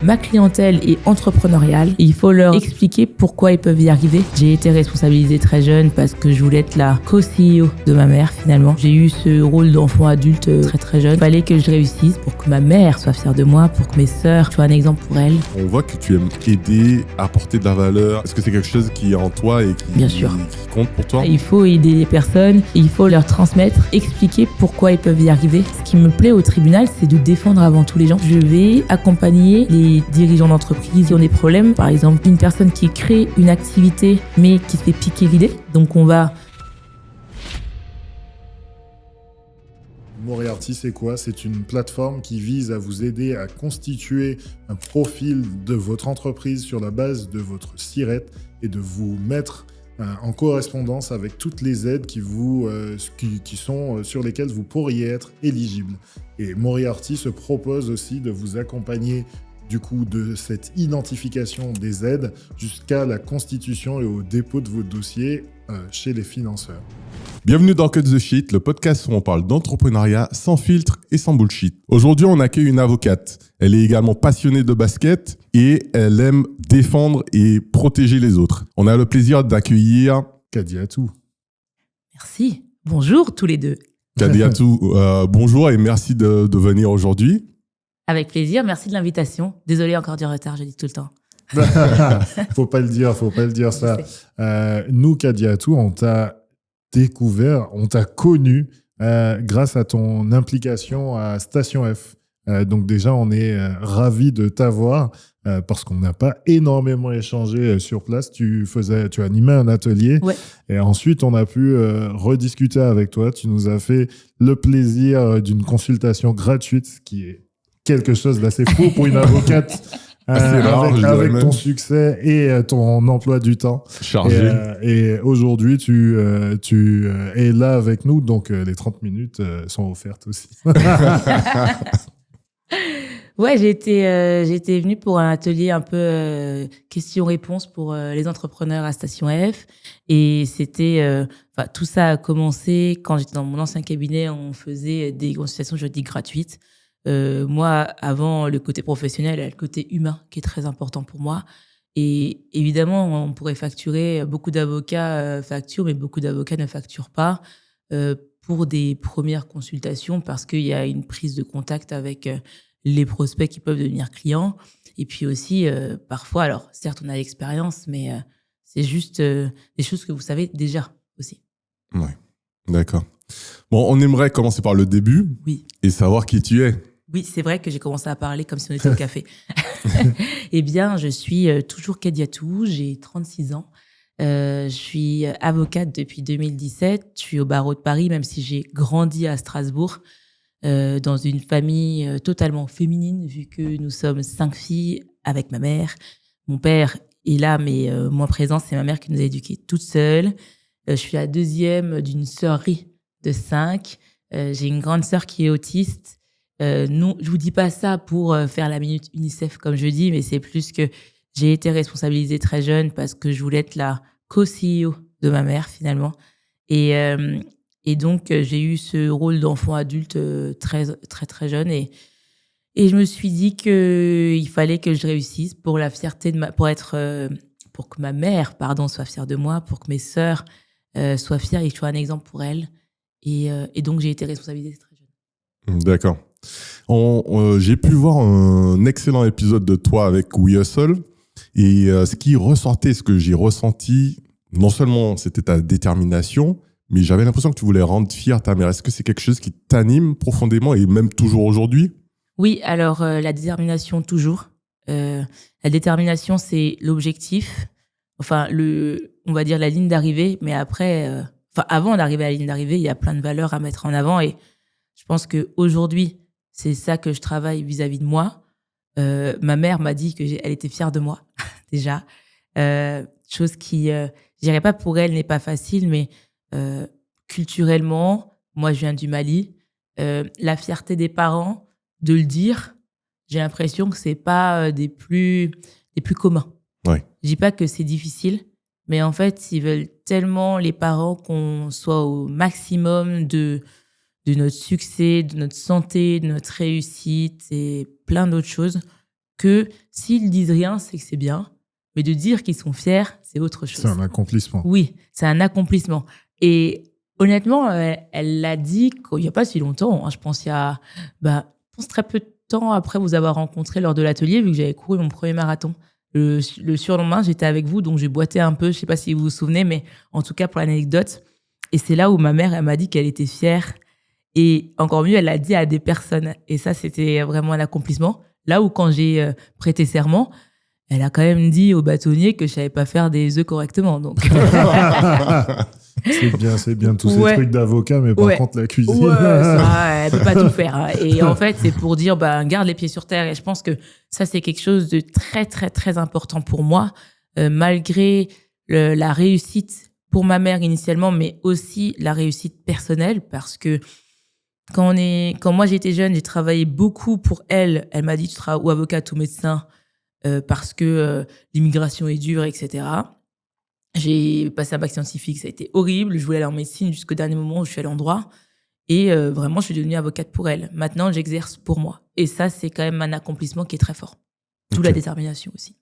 ma clientèle est entrepreneuriale et il faut leur expliquer pourquoi ils peuvent y arriver. J'ai été responsabilisée très jeune parce que je voulais être la co-CEO de ma mère finalement. J'ai eu ce rôle d'enfant adulte très très jeune. Il fallait que je réussisse pour que ma mère soit fière de moi, pour que mes sœurs soient un exemple pour elles. On voit que tu aimes aider, apporter de la valeur. Est-ce que c'est quelque chose qui est en toi et Bien sûr. qui compte pour toi? Il faut aider les personnes, et il faut leur transmettre, expliquer pourquoi ils peuvent y arriver. Ce qui me plaît au tribunal, c'est de défendre avant tout les gens. Je vais accompagner les dirigeants d'entreprise qui ont des problèmes. Par exemple, une personne qui crée une activité mais qui se fait piquer l'idée. Donc on va... Moriarty, c'est quoi? C'est une plateforme qui vise à vous aider à constituer un profil de votre entreprise sur la base de votre SIRET et de vous mettre en correspondance avec toutes les aides qui sont sur lesquelles vous pourriez être éligible. Et Moriarty se propose aussi de vous accompagner du coup de cette identification des aides jusqu'à la constitution et au dépôt de vos dossiers chez les financeurs. Bienvenue dans Cut the Shit, le podcast où on parle d'entrepreneuriat sans filtre et sans bullshit. Aujourd'hui, on accueille une avocate. Elle est également passionnée de basket et elle aime défendre et protéger les autres. On a le plaisir d'accueillir Kadiatou. Merci. Bonjour tous les deux. Kadiatou. Bonjour et merci de venir aujourd'hui. Avec plaisir, merci de l'invitation. Désolée encore du retard, je dis tout le temps. Faut pas le dire ça. Nous, Kadiatou, on t'a découvert, on t'a connu grâce à ton implication à Station F. Donc déjà, on est ravis de t'avoir parce qu'on n'a pas énormément échangé sur place. Tu animais un atelier et ensuite, on a pu rediscuter avec toi. Tu nous as fait le plaisir d'une consultation gratuite, ce qui est quelque chose d'assez fou pour une avocate. Avec ton succès et ton emploi du temps. Chargé. Et aujourd'hui, tu es là avec nous, donc les 30 minutes sont offertes aussi. Ouais, j'ai été venue pour un atelier un peu questions-réponses pour les entrepreneurs à Station F. Et c'était, tout ça a commencé quand j'étais dans mon ancien cabinet, on faisait des consultations juridiques gratuites. Moi, avant le côté professionnel, il y a le côté humain qui est très important pour moi. Et évidemment, on pourrait facturer, beaucoup d'avocats facturent, mais beaucoup d'avocats ne facturent pas pour des premières consultations parce qu'il y a une prise de contact avec les prospects qui peuvent devenir clients. Et puis aussi, parfois, alors certes, on a l'expérience, mais c'est juste des choses que vous savez déjà aussi. Ouais, d'accord. Bon, on aimerait commencer par le début et savoir qui tu es. Oui, c'est vrai que j'ai commencé à parler comme si on était au café. Eh bien, je suis toujours Kadiatou, j'ai 36 ans. Je suis avocate depuis 2017. Je suis au barreau de Paris, même si j'ai grandi à Strasbourg, dans une famille totalement féminine, vu que nous sommes 5 filles avec ma mère. Mon père est là, mais moins présent. C'est ma mère qui nous a éduqués toutes seules. Je suis la deuxième d'une sœurie de 5. J'ai une grande sœur qui est autiste. Non, je vous dis pas ça pour faire la minute UNICEF comme je dis, mais c'est plus que j'ai été responsabilisée très jeune parce que je voulais être la co-CEO de ma mère finalement. Et donc j'ai eu ce rôle d'enfant adulte très très très jeune et je me suis dit que il fallait que je réussisse pour la fierté de pour que ma mère soit fière de moi, pour que mes sœurs soient fières et que je sois un exemple pour elles. Et donc j'ai été responsabilisée très jeune. D'accord. J'ai pu voir un excellent épisode de toi avec We Hustle et ce qui ressortait, ce que j'ai ressenti, non seulement c'était ta détermination, mais j'avais l'impression que tu voulais rendre fière ta mère. Est-ce que c'est quelque chose qui t'anime profondément et même toujours aujourd'hui? Oui, alors la détermination toujours. La détermination, c'est l'objectif, on va dire la ligne d'arrivée, mais après, avant d'arriver à la ligne d'arrivée, il y a plein de valeurs à mettre en avant et je pense qu'aujourd'hui, c'est ça que je travaille vis-à-vis de moi. Ma mère m'a dit qu'elle était fière de moi, déjà. Chose qui, je dirais pas pour elle, n'est pas facile, mais culturellement, moi, je viens du Mali. La fierté des parents de le dire, j'ai l'impression que c'est pas des plus communs. Ouais. Je dis pas que c'est difficile, mais en fait, ils veulent tellement, les parents, qu'on soit au maximum de notre succès, de notre santé, de notre réussite et plein d'autres choses que s'ils disent rien, c'est que c'est bien. Mais de dire qu'ils sont fiers, c'est autre chose. C'est un accomplissement. Oui, c'est un accomplissement. Et honnêtement, elle l'a dit il n'y a pas si longtemps. Hein, je pense je pense très peu de temps après vous avoir rencontré lors de l'atelier, vu que j'avais couru mon premier marathon. Le surlendemain, j'étais avec vous, donc j'ai boité un peu. Je ne sais pas si vous vous souvenez, mais en tout cas, pour l'anecdote. Et c'est là où ma mère, elle m'a dit qu'elle était fière. Et encore mieux, elle l'a dit à des personnes. Et ça, c'était vraiment un accomplissement. Là où, quand j'ai prêté serment, elle a quand même dit au bâtonnier que je savais pas faire des œufs correctement. Donc c'est bien tous ces trucs d'avocat, mais par contre la cuisine. Ouais, ça, elle peut pas tout faire. Hein. Et en fait, c'est pour dire, garde les pieds sur terre. Et je pense que ça, c'est quelque chose de très, très, très important pour moi, malgré la réussite pour ma mère initialement, mais aussi la réussite personnelle, parce que quand moi j'étais jeune, j'ai travaillé beaucoup pour elle. Elle m'a dit, tu seras ou avocate ou médecin. Parce que l'immigration est dure, etc. J'ai passé un bac scientifique, ça a été horrible. Je voulais aller en médecine jusqu'au dernier moment où je suis allée en droit. Et vraiment, je suis devenue avocate pour elle. Maintenant, j'exerce pour moi. Et ça, c'est quand même un accomplissement qui est très fort. D'où la détermination aussi.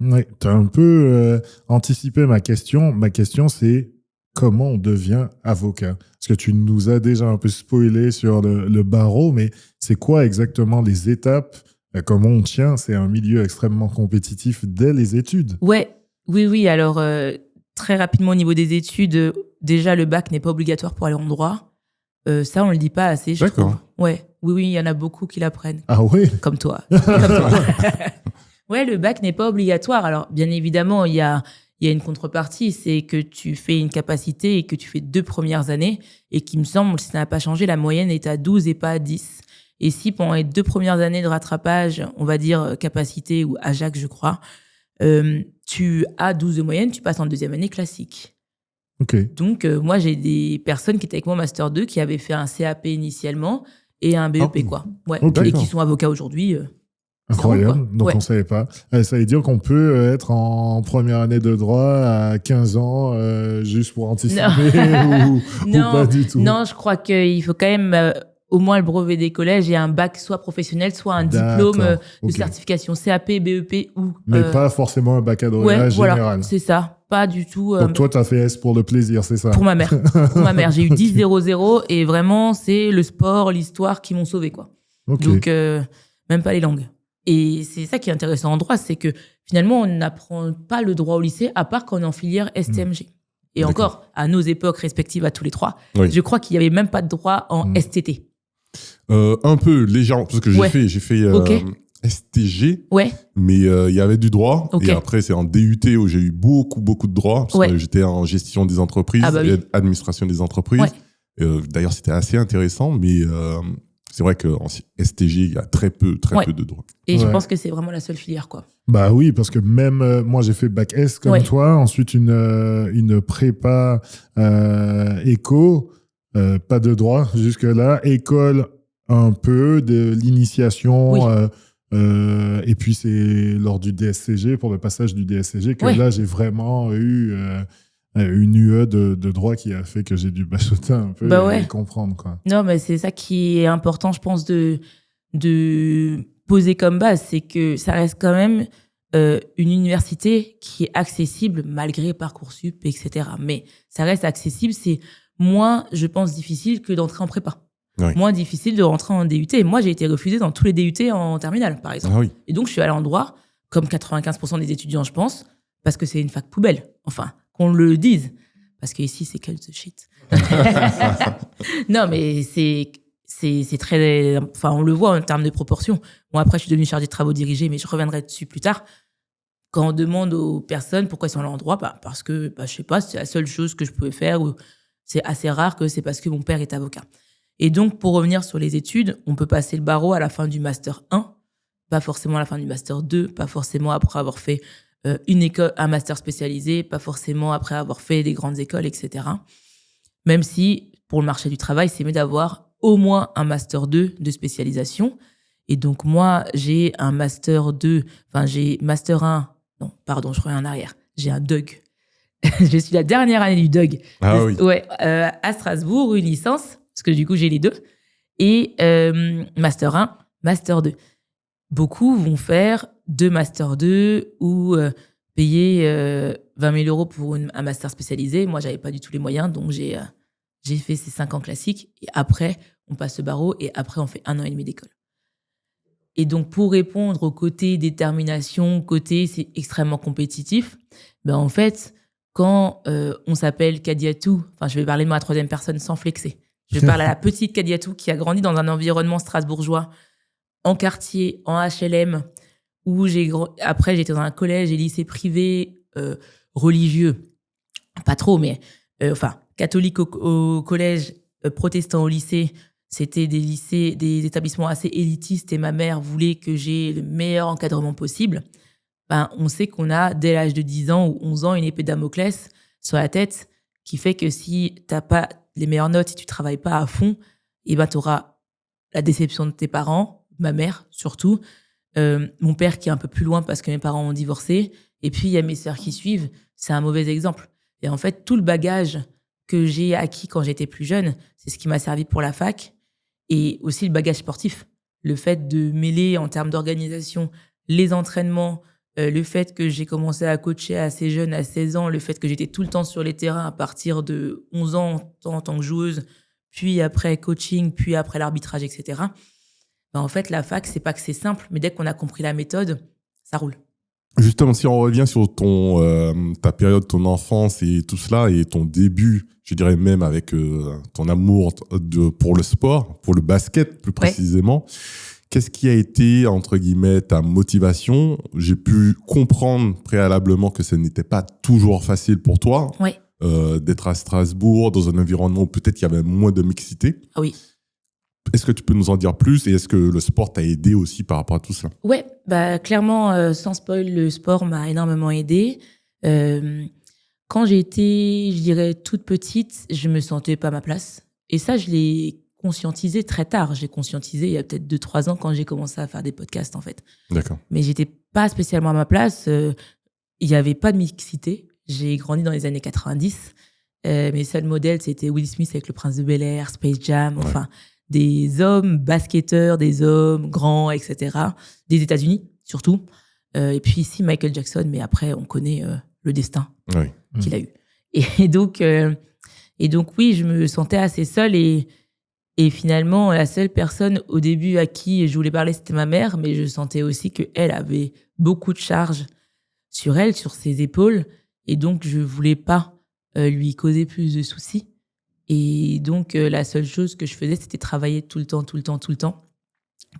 Oui, tu as un peu anticipé ma question. Ma question, c'est comment on devient avocat? Parce que tu nous as déjà un peu spoilé sur le barreau, mais c'est quoi exactement les étapes? Comment on tient? C'est un milieu extrêmement compétitif dès les études. Oui. Alors, très rapidement au niveau des études, déjà, le bac n'est pas obligatoire pour aller en droit. Ça, on ne le dit pas assez, je trouve. Oui, il y en a beaucoup qui l'apprennent. Ah oui? Comme toi. Ouais, le bac n'est pas obligatoire. Alors, bien évidemment, il y a une contrepartie, c'est que tu fais une capacité et que tu fais 2 premières années. Et qui me semble, si ça n'a pas changé, la moyenne est à 12 et pas à 10. Et si pendant les 2 premières années de rattrapage, on va dire capacité ou AJAC, je crois, tu as 12 de moyenne, tu passes en 2e année classique. Okay. Donc, moi, j'ai des personnes qui étaient avec moi Master 2 qui avaient fait un CAP initialement et un BEP, quoi. Ouais. Okay. Et qui sont avocats aujourd'hui. Incroyable, donc on ne savait pas. Ça veut dire qu'on peut être en première année de droit à 15 ans juste pour anticiper ou pas du tout? Non, je crois qu'il faut quand même... au moins le brevet des collèges et un bac soit professionnel, soit un diplôme de certification CAP, BEP ou... Mais pas forcément un baccalauréat général. Voilà, c'est ça. Pas du tout... Donc toi, tu as fait S pour le plaisir, c'est ça? Pour ma mère. J'ai eu 10-0-0 et vraiment, c'est le sport, l'histoire qui m'ont sauvé, quoi. Donc, même pas les langues. Et c'est ça qui est intéressant en droit, c'est que finalement, on n'apprend pas le droit au lycée, à part quand on est en filière STMG. Et encore, à nos époques respectives, à tous les 3, je crois qu'il n'y avait même pas de droit en STT. Un peu légèrement, parce que j'ai fait STG, mais il y avait du droit. Et après, c'est en DUT où j'ai eu beaucoup de droits, parce que j'étais en gestion des entreprises et administration des entreprises. D'ailleurs, c'était assez intéressant, mais c'est vrai qu'en STG, il y a très peu de droits. Et je pense que c'est vraiment la seule filière, quoi. Bah oui, parce que même moi, j'ai fait bac S comme toi, ensuite une prépa éco, pas de droit jusque-là, école un peu, de l'initiation, et puis c'est lors du DSCG, pour le passage du DSCG, que là, j'ai vraiment eu une UE de droit qui a fait que j'ai dû bachoter un peu et comprendre, quoi. Non, mais c'est ça qui est important, je pense, de poser comme base, c'est que ça reste quand même une université qui est accessible malgré Parcoursup, etc. Mais ça reste accessible, c'est moins, je pense, difficile que d'entrer en prépa. Moins difficile de rentrer en DUT. Moi, j'ai été refusée dans tous les DUT en terminale, par exemple. Et donc, je suis allée en droit, comme 95% des étudiants, je pense, parce que c'est une fac poubelle. Enfin, qu'on le dise. Parce qu'ici, c'est cut the shit. Non, mais c'est très... Enfin, on le voit en termes de proportion. Bon, après, je suis devenue chargée de travaux dirigés, mais je reviendrai dessus plus tard. Quand on demande aux personnes pourquoi ils sont là en droit, parce que, je sais pas, c'est la seule chose que je pouvais faire, ou c'est assez rare que c'est parce que mon père est avocat. Et donc, pour revenir sur les études, on peut passer le barreau à la fin du Master 1, pas forcément à la fin du Master 2, pas forcément après avoir fait une école, un master spécialisé, pas forcément après avoir fait des grandes écoles, etc. Même si, pour le marché du travail, c'est mieux d'avoir au moins un Master 2 de spécialisation. Et donc, moi, j'ai un Master 2, j'ai Master 1, non, pardon, je reviens en arrière, j'ai un DUG. Je suis la dernière année du DUG. À Strasbourg, une licence, parce que du coup, j'ai les deux. Et Master 1, Master 2. beaucoup vont faire 2 Master 2 ou payer 20 000 € pour un master spécialisé. Moi, j'avais pas du tout les moyens, donc j'ai fait ces 5 ans classiques. Et après, on passe le barreau et après, on fait 1 an et demi d'école. Et donc, pour répondre au côté détermination, côté c'est extrêmement compétitif, ben en fait, quand on s'appelle Kadiatou, enfin, je vais parler de moi à 3e personne sans flexer. Je parle à la petite Kadiatou qui a grandi dans un environnement strasbourgeois, en quartier, en HLM, où après, j'étais dans un collège et lycée privé religieux. Pas trop, mais catholique au collège, protestant au lycée. C'était des établissements assez élitistes et ma mère voulait que j'ai le meilleur encadrement possible. Ben, on sait qu'on a, dès l'âge de 10 ans ou 11 ans, une épée de Damoclès sur la tête qui fait que si t'as pas les meilleures notes, si tu travailles pas à fond, et ben, t'auras la déception de tes parents, ma mère surtout, mon père qui est un peu plus loin parce que mes parents ont divorcé, et puis il y a mes sœurs qui suivent. C'est un mauvais exemple. Et en fait, tout le bagage que j'ai acquis quand j'étais plus jeune, c'est ce qui m'a servi pour la fac, et aussi le bagage sportif. Le fait de mêler en termes d'organisation les entraînements, le fait que j'ai commencé à coacher assez jeune, à 16 ans, le fait que j'étais tout le temps sur les terrains à partir de 11 ans en tant que joueuse, puis après coaching, puis après l'arbitrage, etc. Ben en fait, la fac, c'est pas que c'est simple, mais dès qu'on a compris la méthode, ça roule. Justement, si on revient sur ta période, ton enfance et tout cela, et ton début, je dirais même avec ton amour pour le sport, pour le basket plus précisément, qu'est-ce qui a été, entre guillemets, ta motivation ? J'ai pu comprendre préalablement que ce n'était pas toujours facile pour toi d'être à Strasbourg, dans un environnement où peut-être il y avait moins de mixité. Ah oui. Est-ce que tu peux nous en dire plus et est-ce que le sport t'a aidé aussi par rapport à tout ça ? Ouais, bah clairement, sans spoil, le sport m'a énormément aidé. Quand j'ai été, je dirais, toute petite, je me sentais pas à ma place. Et ça, je l'ai conscientisé très tard. J'ai conscientisé il y a peut-être 2-3 ans quand j'ai commencé à faire des podcasts, en fait. D'accord. Mais j'étais pas spécialement à ma place. Il y avait pas de mixité. J'ai grandi dans les années 90. Mes seuls modèles, c'était Will Smith avec Le Prince de Bel-Air, Space Jam, enfin... des hommes basketteurs, des hommes grands, etc. Des États-Unis, surtout. Et puis ici, Michael Jackson, mais après, on connaît le destin qu'il a eu. Et donc, oui, je me sentais assez seule et finalement, la seule personne au début à qui je voulais parler, c'était ma mère, mais je sentais aussi qu'elle avait beaucoup de charges sur elle, sur ses épaules, et donc je voulais pas lui causer plus de soucis. Et donc, la seule chose que je faisais, c'était travailler tout le temps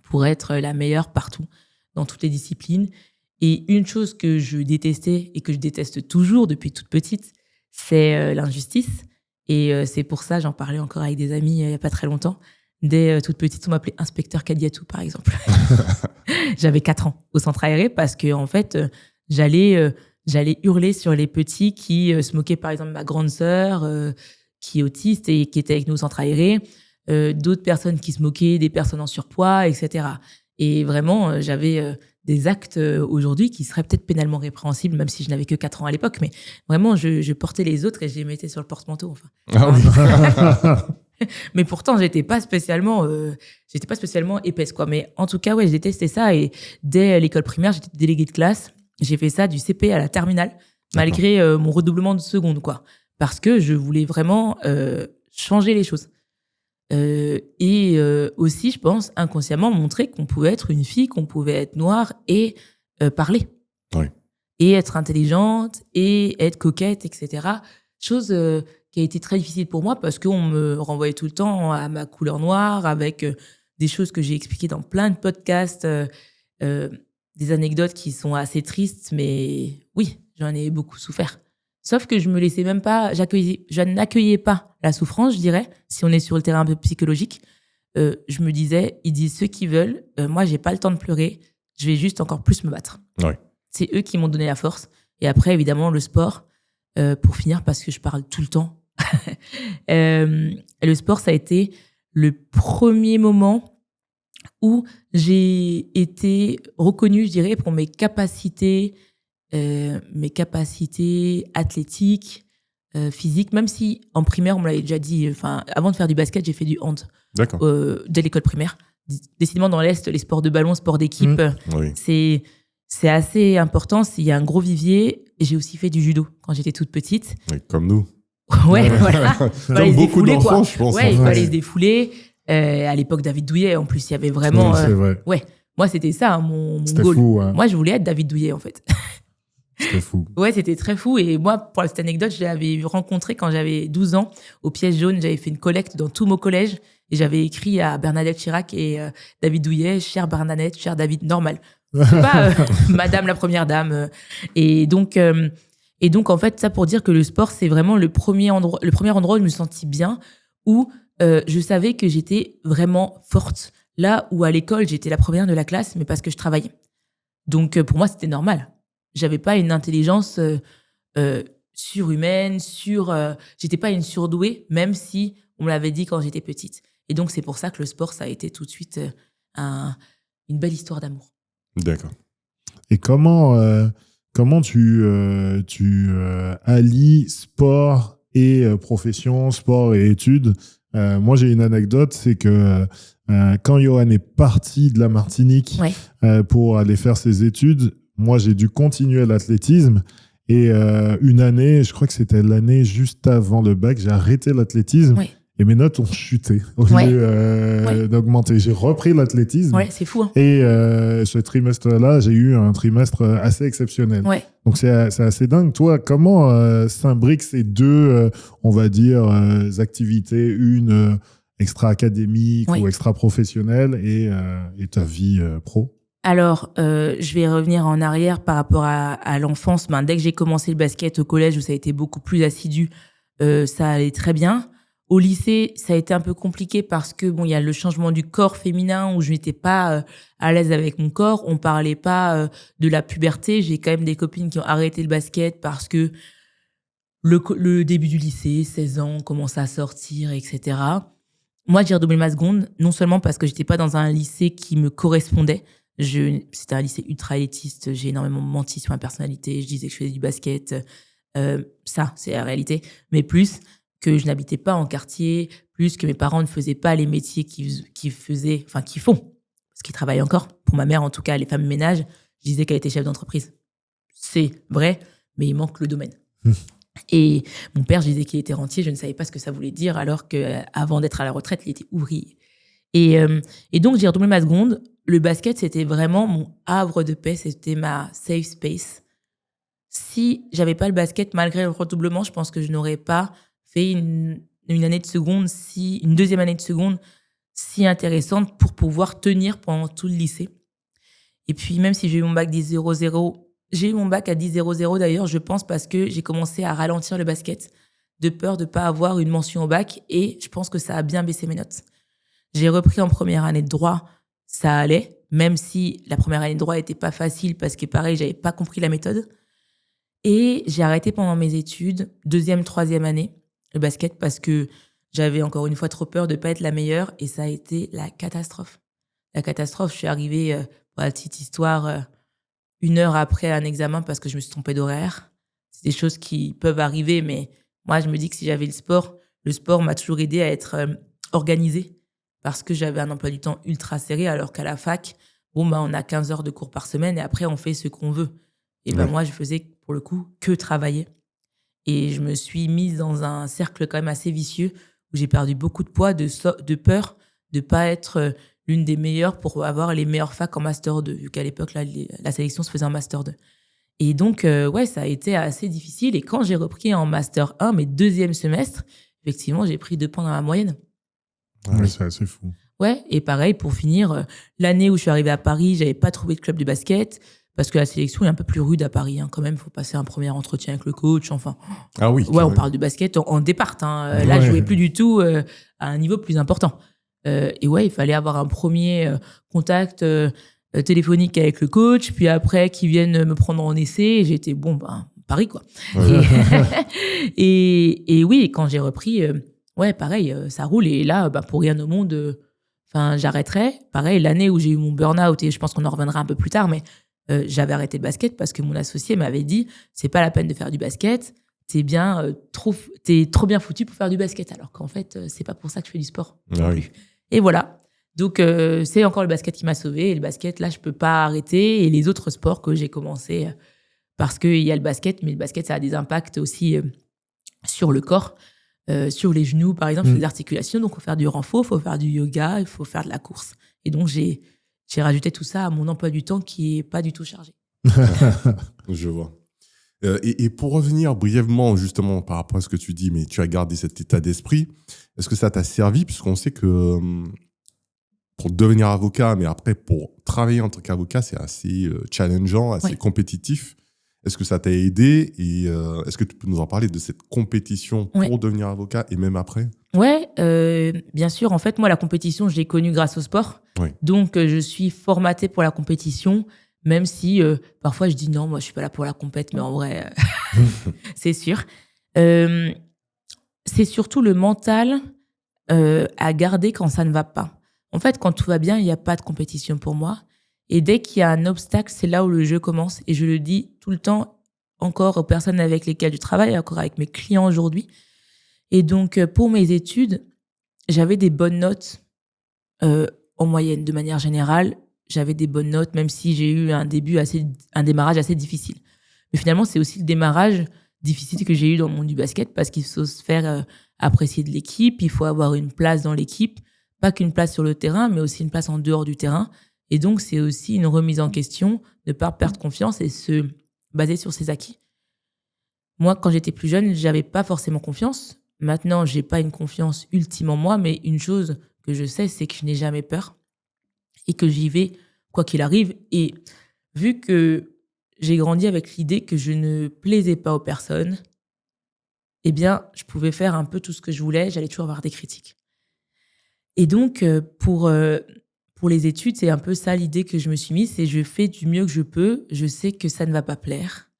pour être la meilleure partout, dans toutes les disciplines. Et une chose que je détestais et que je déteste toujours depuis toute petite, c'est l'injustice. Et c'est pour ça, j'en parlais encore avec des amis il n'y a pas très longtemps. Dès toute petite, on m'appelait inspecteur Kadiatou, par exemple. J'avais 4 ans au centre aéré parce que, en fait, j'allais hurler sur les petits qui se moquaient, par exemple, de ma grande sœur, qui est autiste et qui était avec nous au centre aéré, d'autres personnes qui se moquaient des personnes en surpoids, etc. Et vraiment, j'avais des actes aujourd'hui qui seraient peut-être pénalement répréhensibles, même si je n'avais que 4 ans à l'époque, mais vraiment, je portais les autres et je les mettais sur le porte-manteau. Enfin. Ah oui. Mais pourtant, j'étais pas spécialement épaisse, quoi. Mais en tout cas, ouais, je détestais ça. Et dès l'école primaire, j'étais déléguée de classe. J'ai fait ça du CP à la terminale, malgré mon redoublement de seconde, quoi. Parce que je voulais vraiment changer les choses. Et aussi, je pense, inconsciemment, montrer qu'on pouvait être une fille, qu'on pouvait être noire et parler. Oui. Et être intelligente, et être coquette, etc. Chose qui a été très difficile pour moi parce qu'on me renvoyait tout le temps à ma couleur noire, avec des choses que j'ai expliquées dans plein de podcasts, des anecdotes qui sont assez tristes, mais oui, j'en ai beaucoup souffert. Sauf que je me laissais même pas, je n'accueillais pas la souffrance, je dirais, si on est sur le terrain un peu psychologique. Je me disais, ils disent ceux qui veulent, moi j'ai pas le temps de pleurer, je vais juste encore plus me battre. Ouais. C'est eux qui m'ont donné la force. Et après, évidemment, le sport, pour finir, parce que je parle tout le temps. Le sport, ça a été le premier moment où j'ai été reconnue, je dirais, pour mes capacités athlétiques, physiques, même si en primaire, on me l'avait déjà dit, avant de faire du basket, j'ai fait du hand. D'accord. Dès l'école primaire. décidément dans l'Est, les sports de ballon, sports d'équipe, Oui. c'est assez important. Il y a un gros vivier. Et j'ai aussi fait du judo quand j'étais toute petite. Oui, comme nous. Ouais, voilà. Comme beaucoup d'enfants, je pense. Ouais, il fallait se défouler. À l'époque, David Douillet, en plus, il y avait vraiment... Oui, c'est vrai. Ouais, moi, c'était ça, hein, mon C'était goal. fou. Hein. Moi, je voulais être David Douillet, en fait. C'était fou. Ouais, c'était très fou. Et moi, pour cette anecdote, je l'avais rencontré quand j'avais 12 ans au Piège Jaune. J'avais fait une collecte dans tous mon collège et j'avais écrit à Bernadette Chirac et David Douillet, chère Bernadette, cher David, normal. C'est pas Madame la Première Dame. Et donc, en fait, ça pour dire que le sport, c'est vraiment le premier endroit où je me sentis bien, où je savais que j'étais vraiment forte. Là où à l'école, j'étais la première de la classe, mais parce que je travaillais. Donc, pour moi, c'était normal. J'avais pas une intelligence surhumaine, j'étais pas une surdouée, même si on me l'avait dit quand j'étais petite. Et donc, c'est pour ça que le sport, ça a été tout de suite une belle histoire d'amour. D'accord. Et comment tu allies sport et profession, sport et études? Moi, j'ai une anecdote, c'est que quand Johan est parti de la Martinique pour aller faire ses études, moi, j'ai dû continuer l'athlétisme. Et une année, je crois que c'était l'année juste avant le bac, j'ai arrêté l'athlétisme. Ouais. Et mes notes ont chuté au lieu d'augmenter. J'ai repris l'athlétisme. Ouais, c'est fou. Hein. Et ce trimestre-là, j'ai eu un trimestre assez exceptionnel. Ouais. Donc, c'est assez dingue. Toi, comment s'imbriquent ces deux, on va dire, activités, une extra-académique ou extra-professionnelle et ta vie pro? Alors, je vais revenir en arrière par rapport à l'enfance. Dès que j'ai commencé le basket au collège, où ça a été beaucoup plus assidu, ça allait très bien. Au lycée, ça a été un peu compliqué parce que il y a le changement du corps féminin où je n'étais pas à l'aise avec mon corps. On parlait pas de la puberté. J'ai quand même des copines qui ont arrêté le basket parce que le début du lycée, 16 ans, on commence à sortir, etc. Moi, j'ai redoublé ma seconde, non seulement parce que j'étais pas dans un lycée qui me correspondait. C'était un lycée ultra élitiste. J'ai énormément menti sur ma personnalité. Je disais que je faisais du basket. Ça, c'est la réalité. Mais plus que je n'habitais pas en quartier, plus que mes parents ne faisaient pas les métiers qu'ils font, parce qu'ils travaillent encore. Pour ma mère, en tout cas, les femmes de ménage, je disais qu'elle était chef d'entreprise. C'est vrai, mais il manque le domaine. Et mon père, je disais qu'il était rentier, je ne savais pas ce que ça voulait dire, alors qu'avant d'être à la retraite, il était ouvrier. Et donc, j'ai redoublé ma seconde. Le basket, c'était vraiment mon havre de paix, c'était ma safe space. Si j'avais pas le basket, malgré le redoublement, je pense que je n'aurais pas fait une année de seconde, une deuxième année de seconde si intéressante pour pouvoir tenir pendant tout le lycée. Et puis, même si j'ai eu mon bac 10-0-0, j'ai eu mon bac à 10-0-0 d'ailleurs, je pense, parce que j'ai commencé à ralentir le basket de peur de pas avoir une mention au bac et je pense que ça a bien baissé mes notes. J'ai repris en première année de droit, ça allait, même si la première année de droit était pas facile parce que pareil, j'avais pas compris la méthode. Et j'ai arrêté pendant mes études, deuxième, troisième année, le basket parce que j'avais encore une fois trop peur de pas être la meilleure et ça a été la catastrophe. La catastrophe, je suis arrivée, pour la petite histoire, 1 heure après un examen parce que je me suis trompée d'horaire. C'est des choses qui peuvent arriver, mais moi, je me dis que si j'avais le sport m'a toujours aidée à être organisée parce que j'avais un emploi du temps ultra serré alors qu'à la fac, on a 15 heures de cours par semaine et après, on fait ce qu'on veut. Et moi, je faisais pour le coup que travailler. Et je me suis mise dans un cercle quand même assez vicieux où j'ai perdu beaucoup de poids, de peur de pas être l'une des meilleures pour avoir les meilleures facs en Master 2, vu qu'à l'époque, la sélection se faisait en Master 2. Et donc, ça a été assez difficile. Et quand j'ai repris en Master 1, mes deuxième semestre, effectivement, j'ai pris 2 points dans la moyenne. Ouais, c'est assez fou. Ouais, et pareil, pour finir, l'année où je suis arrivée à Paris, j'avais pas trouvé de club de basket. Parce que la sélection est un peu plus rude à Paris, hein, quand même. Il faut passer un premier entretien avec le coach. Enfin, ah oui. Ouais, on parle du basket en départ. Hein. Là, je jouais plus du tout à un niveau plus important. Et il fallait avoir un premier contact téléphonique avec le coach, puis après, qu'ils viennent me prendre en essai. Et j'étais, Paris, quoi. Ouais. Et oui, quand j'ai repris, pareil, ça roule. Et là, pour rien au monde, j'arrêterais. Pareil, l'année où j'ai eu mon burn-out, et je pense qu'on en reviendra un peu plus tard, mais j'avais arrêté le basket parce que mon associé m'avait dit c'est pas la peine de faire du basket, t'es trop bien foutu pour faire du basket, alors qu'en fait c'est pas pour ça que je fais du sport non plus. Et voilà, Donc, c'est encore le basket qui m'a sauvée. Et le basket, là, je peux pas arrêter. Et les autres sports que j'ai commencé, parce qu'il y a le basket, mais le basket, ça a des impacts aussi sur le corps, sur les genoux, par exemple, sur les articulations. Donc, il faut faire du renfort, il faut faire du yoga, il faut faire de la course. Et donc, j'ai rajouté tout ça à mon emploi du temps qui est pas du tout chargé. Je vois. Et pour revenir brièvement justement par rapport à ce que tu dis, mais tu as gardé cet état d'esprit, est-ce que ça t'a servi? Puisqu'on sait que pour devenir avocat, mais après pour travailler en tant qu'avocat, c'est assez challengeant, assez compétitif. Est-ce que ça t'a aidé? Et est-ce que tu peux nous en parler de cette compétition pour devenir avocat et même après? Ouais, bien sûr. En fait, moi, la compétition, je l'ai connue grâce au sport. Oui. Donc, je suis formatée pour la compétition, même si parfois je dis non, moi, je suis pas là pour la compète, mais en vrai, c'est sûr. C'est surtout le mental à garder quand ça ne va pas. En fait, quand tout va bien, il n'y a pas de compétition pour moi. Et dès qu'il y a un obstacle, c'est là où le jeu commence. Et je le dis tout le temps, encore aux personnes avec lesquelles je travaille, encore avec mes clients aujourd'hui. Et donc, pour mes études, j'avais des bonnes notes en moyenne. De manière générale, j'avais des bonnes notes, même si j'ai eu un démarrage assez difficile. Mais finalement, c'est aussi le démarrage difficile que j'ai eu dans le monde du basket, parce qu'il faut se faire apprécier de l'équipe, il faut avoir une place dans l'équipe, pas qu'une place sur le terrain, mais aussi une place en dehors du terrain. Et donc, c'est aussi une remise en question, ne pas perdre confiance et se baser sur ses acquis. Moi, quand j'étais plus jeune, j'avais pas forcément confiance. Maintenant, j'ai pas une confiance ultime en moi, mais une chose que je sais, c'est que je n'ai jamais peur et que j'y vais quoi qu'il arrive. Et vu que j'ai grandi avec l'idée que je ne plaisais pas aux personnes, eh bien, je pouvais faire un peu tout ce que je voulais, j'allais toujours avoir des critiques. Et donc, pour les études, c'est un peu ça l'idée que je me suis mise, c'est je fais du mieux que je peux, je sais que ça ne va pas plaire.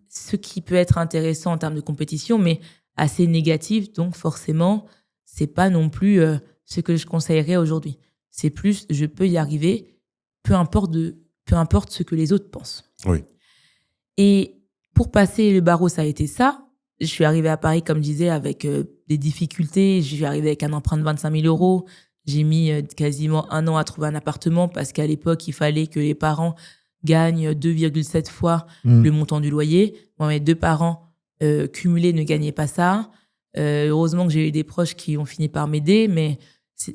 Ce qui peut être intéressant en termes de compétition, mais assez négatif, donc forcément, c'est pas non plus ce que je conseillerais aujourd'hui. C'est plus, je peux y arriver, peu importe ce que les autres pensent. Oui. Et pour passer le barreau, ça a été ça. Je suis arrivée à Paris, comme je disais, avec des difficultés. Je suis arrivée avec un emprunt de 25 000 €. J'ai mis quasiment 1 an à trouver un appartement parce qu'à l'époque, il fallait que les parents gagnent 2,7 fois le montant du loyer. Bon, mes 2 parents cumulés ne gagnaient pas ça. Heureusement que j'ai eu des proches qui ont fini par m'aider, mais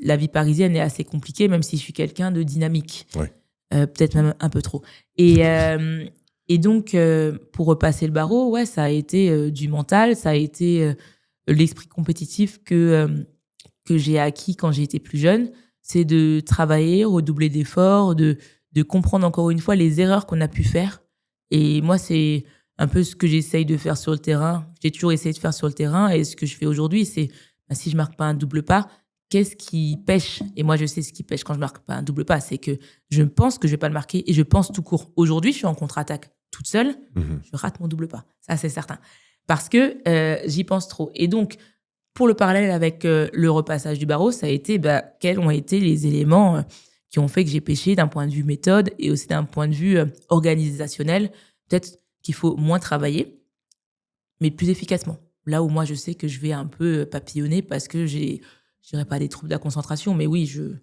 la vie parisienne est assez compliquée, même si je suis quelqu'un de dynamique. Ouais. Peut-être même un peu trop. Et donc, pour repasser le barreau, ouais, ça a été du mental, ça a été l'esprit compétitif que j'ai acquis quand j'ai été plus jeune. C'est de travailler, redoubler d'efforts, de comprendre encore une fois les erreurs qu'on a pu faire. Et moi, c'est un peu ce que j'essaye de faire sur le terrain. J'ai toujours essayé de faire sur le terrain. Et ce que je fais aujourd'hui, c'est si je marque pas un double pas, qu'est-ce qui pêche? Et moi, je sais ce qui pêche quand je marque pas un double pas. C'est que je pense que je vais pas le marquer et je pense tout court. Aujourd'hui, je suis en contre-attaque toute seule. Je rate mon double pas. Ça, c'est certain. Parce que j'y pense trop. Et donc, pour le parallèle avec le repassage du barreau, ça a été quels ont été les éléments qui ont fait que j'ai pêché d'un point de vue méthode et aussi d'un point de vue organisationnel. Peut-être qu'il faut moins travailler, mais plus efficacement. Là où moi, je sais que je vais un peu papillonner parce que je dirais pas des troubles de la concentration, mais oui, je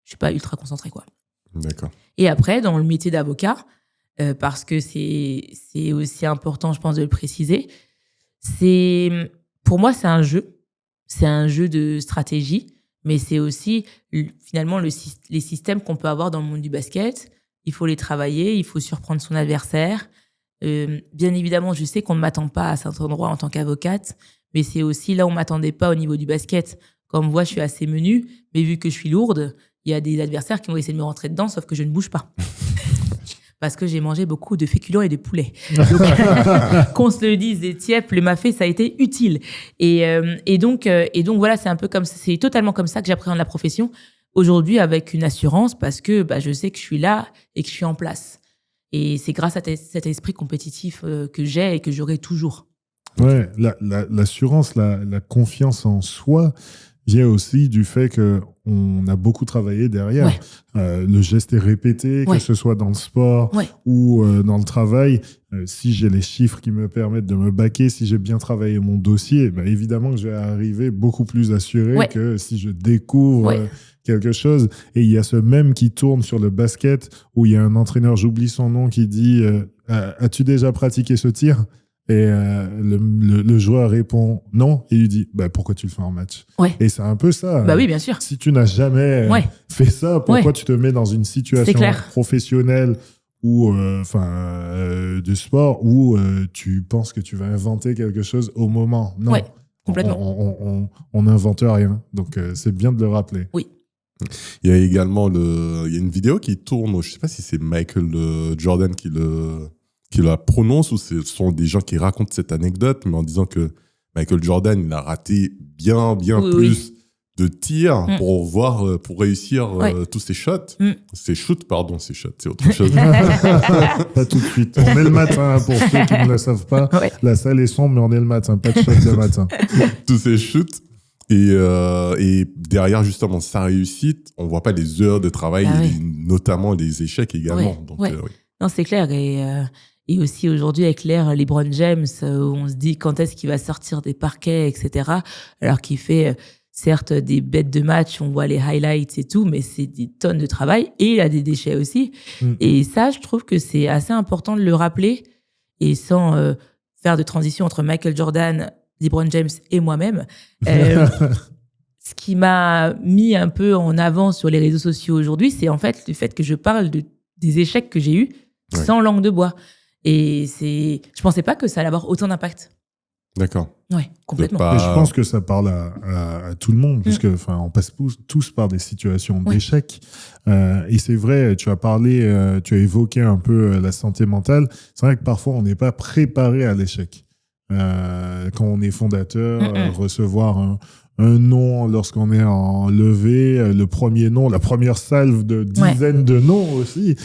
suis pas ultra concentrée, quoi. D'accord. Et après, dans le métier d'avocat, parce que c'est aussi important, je pense, de le préciser, pour moi, c'est un jeu. C'est un jeu de stratégie, mais c'est aussi finalement les systèmes qu'on peut avoir dans le monde du basket. Il faut les travailler, il faut surprendre son adversaire. Bien évidemment, je sais qu'on ne m'attend pas à cet endroit en tant qu'avocate, mais c'est aussi là où on ne m'attendait pas au niveau du basket. Comme moi, je suis assez menue, mais vu que je suis lourde, il y a des adversaires qui vont essayer de me rentrer dedans, sauf que je ne bouge pas. Parce que j'ai mangé beaucoup de féculents et de poulet. Donc, qu'on se le dise, des tièpes, le mafé, ça a été utile. Et donc voilà, c'est totalement comme ça que j'appréhende la profession aujourd'hui, avec une assurance, parce que je sais que je suis là et que je suis en place. Et c'est grâce à cet esprit compétitif que j'ai et que j'aurai toujours. Ouais, l'assurance, la confiance en soi vient aussi du fait qu'on a beaucoup travaillé derrière. Ouais. Le geste est répété, que ce soit dans le sport ou dans le travail. Si j'ai les chiffres qui me permettent de me baquer, si j'ai bien travaillé mon dossier, évidemment que je vais arriver beaucoup plus assuré que si je découvre quelque chose. Et il y a ce mème qui tourne sur le basket où il y a un entraîneur, j'oublie son nom, qui dit as-tu déjà pratiqué ce tir? Et le joueur répond non. Et il lui dit pourquoi tu le fais en match? Ouais. Et c'est un peu ça. Bah oui, bien sûr. Si tu n'as jamais fait ça, pourquoi tu te mets dans une situation professionnelle ou de sport où tu penses que tu vas inventer quelque chose au moment? Non. Ouais, complètement. On n'invente rien. Donc, c'est bien de le rappeler. Oui. Il y a également il y a une vidéo qui tourne, je ne sais pas si c'est Michael Jordan qui la prononce ou ce sont des gens qui racontent cette anecdote, mais en disant que Michael Jordan, il a raté bien plus de tirs pour réussir tous ses shots. Ses shoots, pardon, ses shots, c'est autre chose. Pas tout de suite. On est le matin, pour ceux qui ne le savent pas. Ouais. La salle est sombre, mais on est le matin. Pas de shot le matin. Tous ces shoots. Et derrière, justement, sa réussite, on ne voit pas les heures de travail, notamment les échecs également. Donc, oui. Non, c'est clair. Et aussi aujourd'hui, avec l'ère LeBron James, où on se dit quand est-ce qu'il va sortir des parquets, etc. Alors qu'il fait, certes, des bêtes de match, on voit les highlights et tout, mais c'est des tonnes de travail et il a des déchets aussi. Et ça, je trouve que c'est assez important de le rappeler et sans faire de transition entre Michael Jordan, LeBron James et moi-même. Ce qui m'a mis un peu en avant sur les réseaux sociaux aujourd'hui, c'est en fait le fait que je parle des échecs que j'ai eus sans langue de bois. Et je pensais pas que ça allait avoir autant d'impact. D'accord. Ouais, complètement. Mais je pense que ça parle à tout le monde, puisque on passe tous par des situations d'échec. Et c'est vrai, tu as évoqué un peu la santé mentale. C'est vrai que parfois, on n'est pas préparé à l'échec. Quand on est fondateur, recevoir un nom lorsqu'on est en levée, le premier nom, la première salve de dizaines de noms aussi.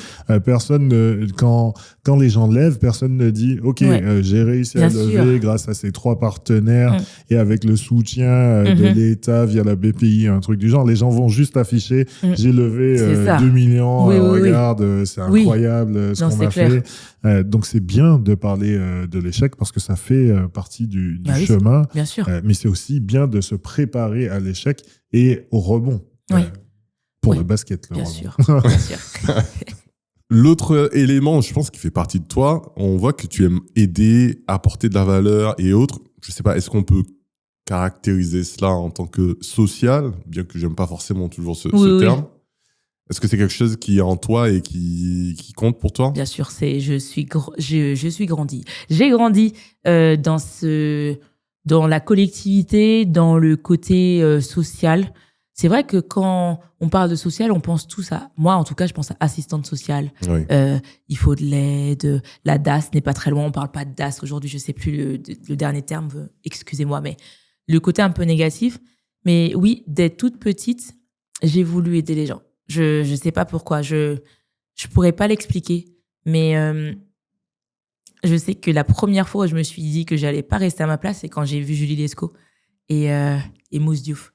Quand les gens lèvent, personne ne dit « Ok, j'ai réussi à lever grâce à ces 3 partenaires et avec le soutien de l'État via la BPI, un truc du genre. » Les gens vont juste afficher « J'ai levé 2 millions, regarde, c'est incroyable ce qu'on a fait. » Donc, c'est bien de parler de l'échec parce que ça fait partie du chemin. Bien sûr. Mais c'est aussi bien de se préparer à l'échec et au rebond. Pour le basket. Bien sûr. L'autre élément, je pense, qui fait partie de toi, on voit que tu aimes aider, apporter de la valeur et autres. Je ne sais pas, est-ce qu'on peut caractériser cela en tant que social, bien que je n'aime pas forcément toujours ce terme. Est-ce que c'est quelque chose qui est en toi et qui compte pour toi? Bien sûr, je suis grandi. J'ai grandi dans la collectivité, dans le côté social. C'est vrai que quand on parle de social, on pense tous à... Moi, en tout cas, je pense à assistante sociale. Oui. Il faut de l'aide. La DAS n'est pas très loin. On ne parle pas de DAS aujourd'hui. Je ne sais plus le dernier terme. Excusez-moi, mais le côté un peu négatif. Mais oui, dès toute petite, j'ai voulu aider les gens. Je ne sais pas pourquoi. Je ne pourrais pas l'expliquer. Mais je sais que la première fois où je me suis dit que je n'allais pas rester à ma place, c'est quand j'ai vu Julie Lescaut et Mousse Diouf.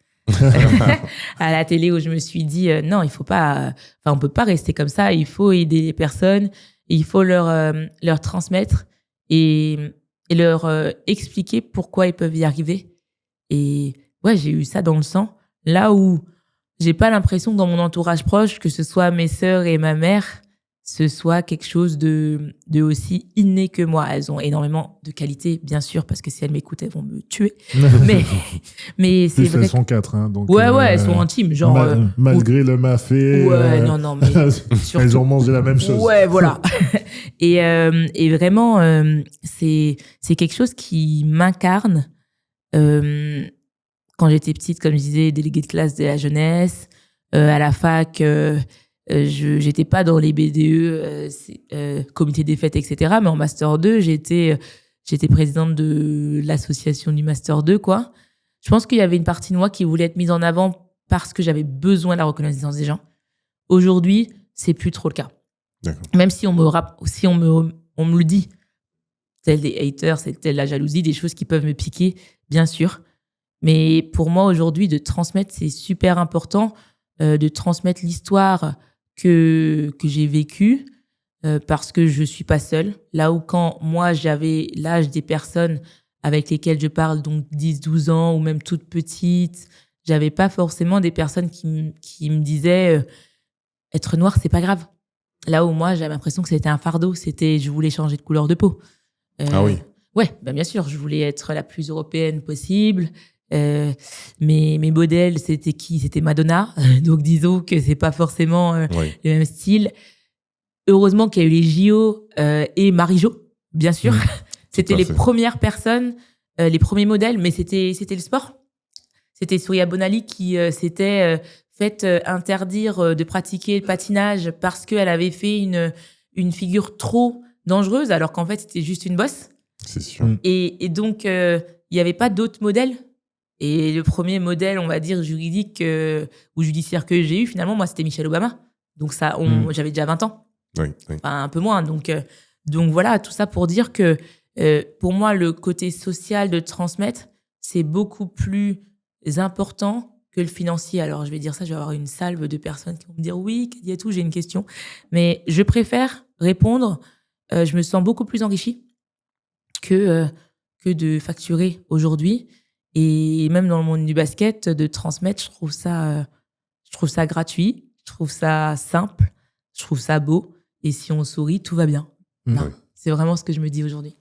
À la télé, où je me suis dit non, il faut pas, on peut pas rester comme ça, il faut aider les personnes, il faut leur transmettre et leur expliquer pourquoi ils peuvent y arriver. Et ouais, j'ai eu ça dans le sang, là où j'ai pas l'impression que dans mon entourage proche, que ce soit mes sœurs et ma mère, ce soit quelque chose de aussi inné que moi. Elles ont énormément de qualités, bien sûr, parce que si elles m'écoutent, elles vont me tuer. mais c'est vrai. Elles sont 4, hein, donc. Ouais, elles sont intimes, genre. Malgré le mafé. Ouais, non, mais. Elles ont mangé la même chose. Ouais, voilà. Et vraiment, c'est quelque chose qui m'incarne. Quand j'étais petite, comme je disais, déléguée de classe de la jeunesse, à la fac. J'étais pas dans les BDE, comité des fêtes, etc. Mais en Master 2, j'étais présidente de l'association du Master 2, quoi. Je pense qu'il y avait une partie de moi qui voulait être mise en avant parce que j'avais besoin de la reconnaissance des gens. Aujourd'hui, c'est plus trop le cas. D'accord. Même si on me le dit, tel des haters, c'est tel la jalousie, des choses qui peuvent me piquer, bien sûr. Mais pour moi, aujourd'hui, de transmettre, c'est super important, de transmettre l'histoire que j'ai vécu parce que je suis pas seule. Là où quand moi, j'avais l'âge des personnes avec lesquelles je parle, donc 10, 12 ans ou même toutes petites, j'avais pas forcément des personnes qui me disaient être noir, c'est pas grave. Là où moi, j'avais l'impression que c'était un fardeau. Je voulais changer de couleur de peau. Ah oui. Ouais, bien sûr, je voulais être la plus européenne possible. Mes modèles, c'était qui? C'était Madonna. Donc, disons que c'est pas forcément le même style. Heureusement qu'il y a eu les JO et Marie-Jo, bien sûr. C'était les premières personnes, les premiers modèles, mais c'était le sport. C'était Souria Bonali qui s'était fait interdire de pratiquer le patinage parce qu'elle avait fait une figure trop dangereuse, alors qu'en fait, c'était juste une bosse. C'est sûr. Et donc, il n'y avait pas d'autres modèles. Et le premier modèle, on va dire, juridique ou judiciaire que j'ai eu, finalement, moi, c'était Michelle Obama. Donc, ça, j'avais déjà 20 ans. Oui. Enfin, un peu moins. Donc voilà, tout ça pour dire que pour moi, le côté social de transmettre, c'est beaucoup plus important que le financier. Alors, je vais dire ça, je vais avoir une salve de personnes qui vont me dire « Oui, Kadiatou, j'ai une question. » Mais je préfère répondre. Je me sens beaucoup plus enrichie que de facturer aujourd'hui. Et même dans le monde du basket, de transmettre, je trouve ça gratuit, je trouve ça simple, je trouve ça beau. Et si on sourit, tout va bien. C'est vraiment ce que je me dis aujourd'hui.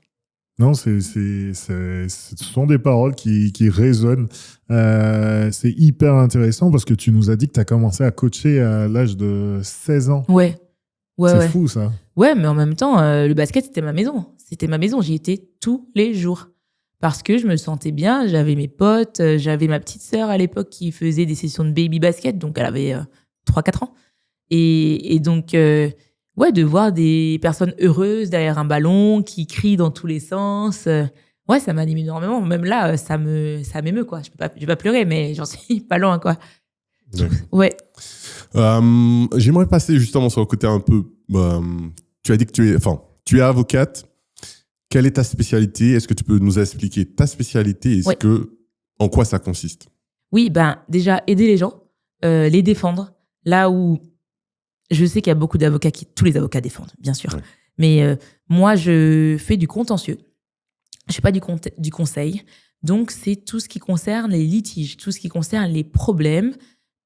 Non, ce sont des paroles qui résonnent. C'est hyper intéressant parce que tu nous as dit que tu as commencé à coacher à l'âge de 16 ans. Ouais. C'est fou, ça. Ouais, mais en même temps, le basket, c'était ma maison. C'était ma maison. J'y étais tous les jours. Parce que je me sentais bien. J'avais mes potes. J'avais ma petite sœur à l'époque qui faisait des sessions de baby basket. Donc, elle avait 3-4 ans. Et donc, de voir des personnes heureuses derrière un ballon, qui crient dans tous les sens. Ça m'anime énormément. Même là, ça m'émeut, quoi. Je vais pas pleurer, mais j'en suis pas loin, quoi. Ouais. J'aimerais passer justement sur le côté un peu... tu as dit que tu es avocate. Quelle est ta spécialité? Est-ce que tu peux nous expliquer ta spécialité? En quoi ça consiste? Oui, déjà, aider les gens, les défendre. Là où je sais qu'il y a beaucoup d'avocats tous les avocats défendent, bien sûr. Ouais. Mais moi, je fais du contentieux. Je fais pas du conseil. Donc, c'est tout ce qui concerne les litiges, tout ce qui concerne les problèmes.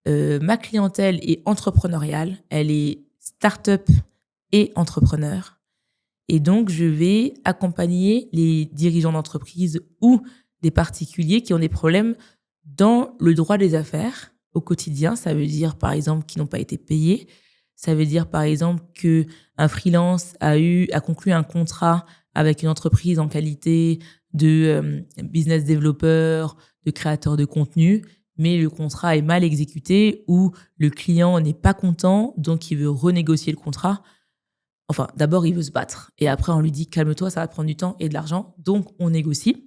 Ma clientèle est entrepreneuriale. Elle est start-up et entrepreneur. Et donc, je vais accompagner les dirigeants d'entreprise ou des particuliers qui ont des problèmes dans le droit des affaires au quotidien. Ça veut dire, par exemple, qu'ils n'ont pas été payés. Ça veut dire, par exemple, qu'un freelance a conclu un contrat avec une entreprise en qualité de business développeur, de créateur de contenu, mais le contrat est mal exécuté ou le client n'est pas content, donc il veut renégocier le contrat. Enfin, d'abord, il veut se battre. Et après, on lui dit « calme-toi, ça va prendre du temps et de l'argent ». Donc, on négocie.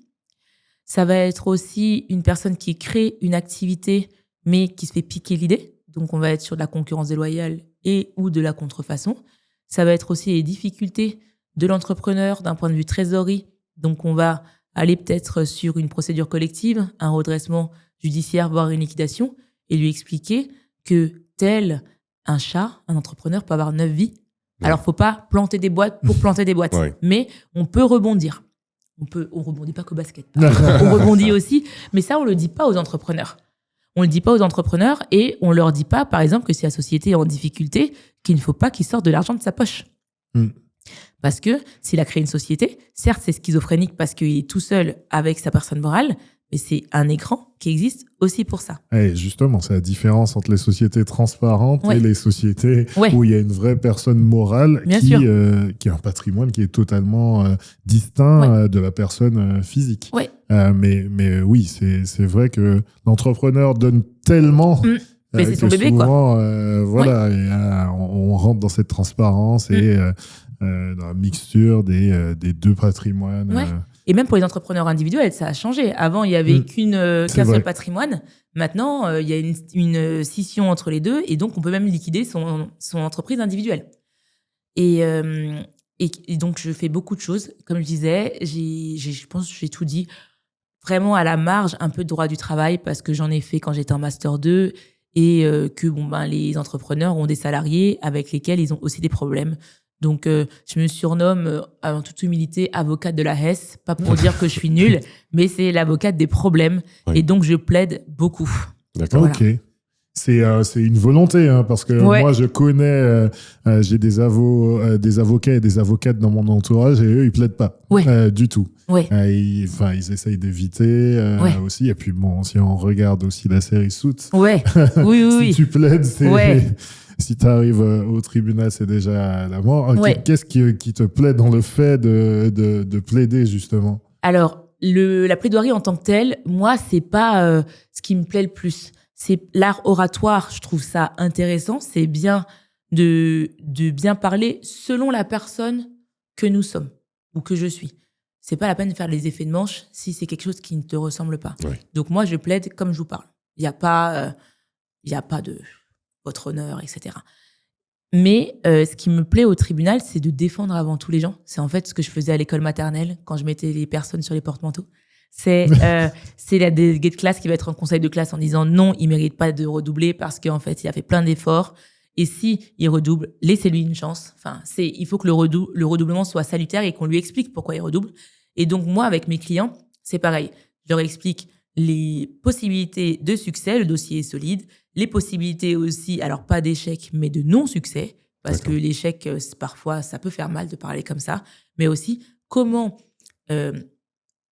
Ça va être aussi une personne qui crée une activité, mais qui se fait piquer l'idée. Donc, on va être sur de la concurrence déloyale et ou de la contrefaçon. Ça va être aussi les difficultés de l'entrepreneur d'un point de vue trésorerie. Donc, on va aller peut-être sur une procédure collective, un redressement judiciaire, voire une liquidation, et lui expliquer que tel un chat, un entrepreneur peut avoir 9 vies. Alors, faut pas planter des boîtes pour planter des boîtes. Mais on peut rebondir. On rebondit pas qu'au basket. On rebondit aussi. Mais ça, on le dit pas aux entrepreneurs. On le dit pas aux entrepreneurs et on leur dit pas, par exemple, que si la société est en difficulté, qu'il ne faut pas qu'il sorte de l'argent de sa poche. Parce que s'il a créé une société, certes, c'est schizophrénique parce qu'il est tout seul avec sa personne morale, mais c'est un écran qui existe aussi pour ça. Et justement, c'est la différence entre les sociétés transparentes et les sociétés où il y a une vraie personne morale qui a un patrimoine qui est totalement distinct de la personne physique. Mais oui, c'est vrai que l'entrepreneur donne tellement... mais c'est son bébé, souvent, quoi. Et, on rentre dans cette transparence et dans la mixture des deux patrimoines. Et même pour les entrepreneurs individuels, ça a changé. Avant, il n'y avait qu'un seul patrimoine. Maintenant, il y a une scission entre les deux et donc on peut même liquider son entreprise individuelle. Et donc, je fais beaucoup de choses. Comme je disais, je pense que j'ai tout dit. Vraiment à la marge, un peu de droit du travail parce que j'en ai fait quand j'étais en Master 2 et que les entrepreneurs ont des salariés avec lesquels ils ont aussi des problèmes. Donc, je me surnomme, en toute humilité, avocate de la HES. Pas pour dire que je suis nulle, mais c'est l'avocate des problèmes. Et donc, je plaide beaucoup. D'accord. Ok. C'est une volonté, hein, parce que Ouais. moi, je connais, j'ai des avocats et des avocates dans mon entourage et eux, ils plaident pas Ouais. du tout. Ouais. Ils essayent d'éviter Ouais. aussi. Et puis, bon, si on regarde aussi la série Suits, Ouais. Oui, oui, si oui. tu plaides, Ouais. si tu arrives au tribunal, c'est déjà la mort. Ouais. Qu'est-ce qui te plaît dans le fait de plaider, justement? Alors, la plaidoirie en tant que telle, moi, c'est pas ce qui me plaît le plus. C'est l'art oratoire, je trouve ça intéressant. C'est bien de bien parler selon la personne que nous sommes ou que je suis. C'est pas la peine de faire les effets de manche si c'est quelque chose qui ne te ressemble pas. Oui. Donc moi, je plaide comme je vous parle. Il y a pas de votre honneur, etc. Mais ce qui me plaît au tribunal, c'est de défendre avant tout les gens. C'est en fait ce que je faisais à l'école maternelle quand je mettais les personnes sur les porte-manteaux. C'est la déléguée de classe qui va être en conseil de classe en disant non, il mérite pas de redoubler parce qu'en fait, il a fait plein d'efforts. Et si il redouble, laissez-lui une chance. Enfin, il faut que le redoublement soit salutaire et qu'on lui explique pourquoi il redouble. Et donc, moi, avec mes clients, c'est pareil. Je leur explique les possibilités de succès, le dossier est solide, les possibilités aussi, alors pas d'échec, mais de non-succès, parce D'accord. que l'échec, parfois, ça peut faire mal de parler comme ça, mais aussi comment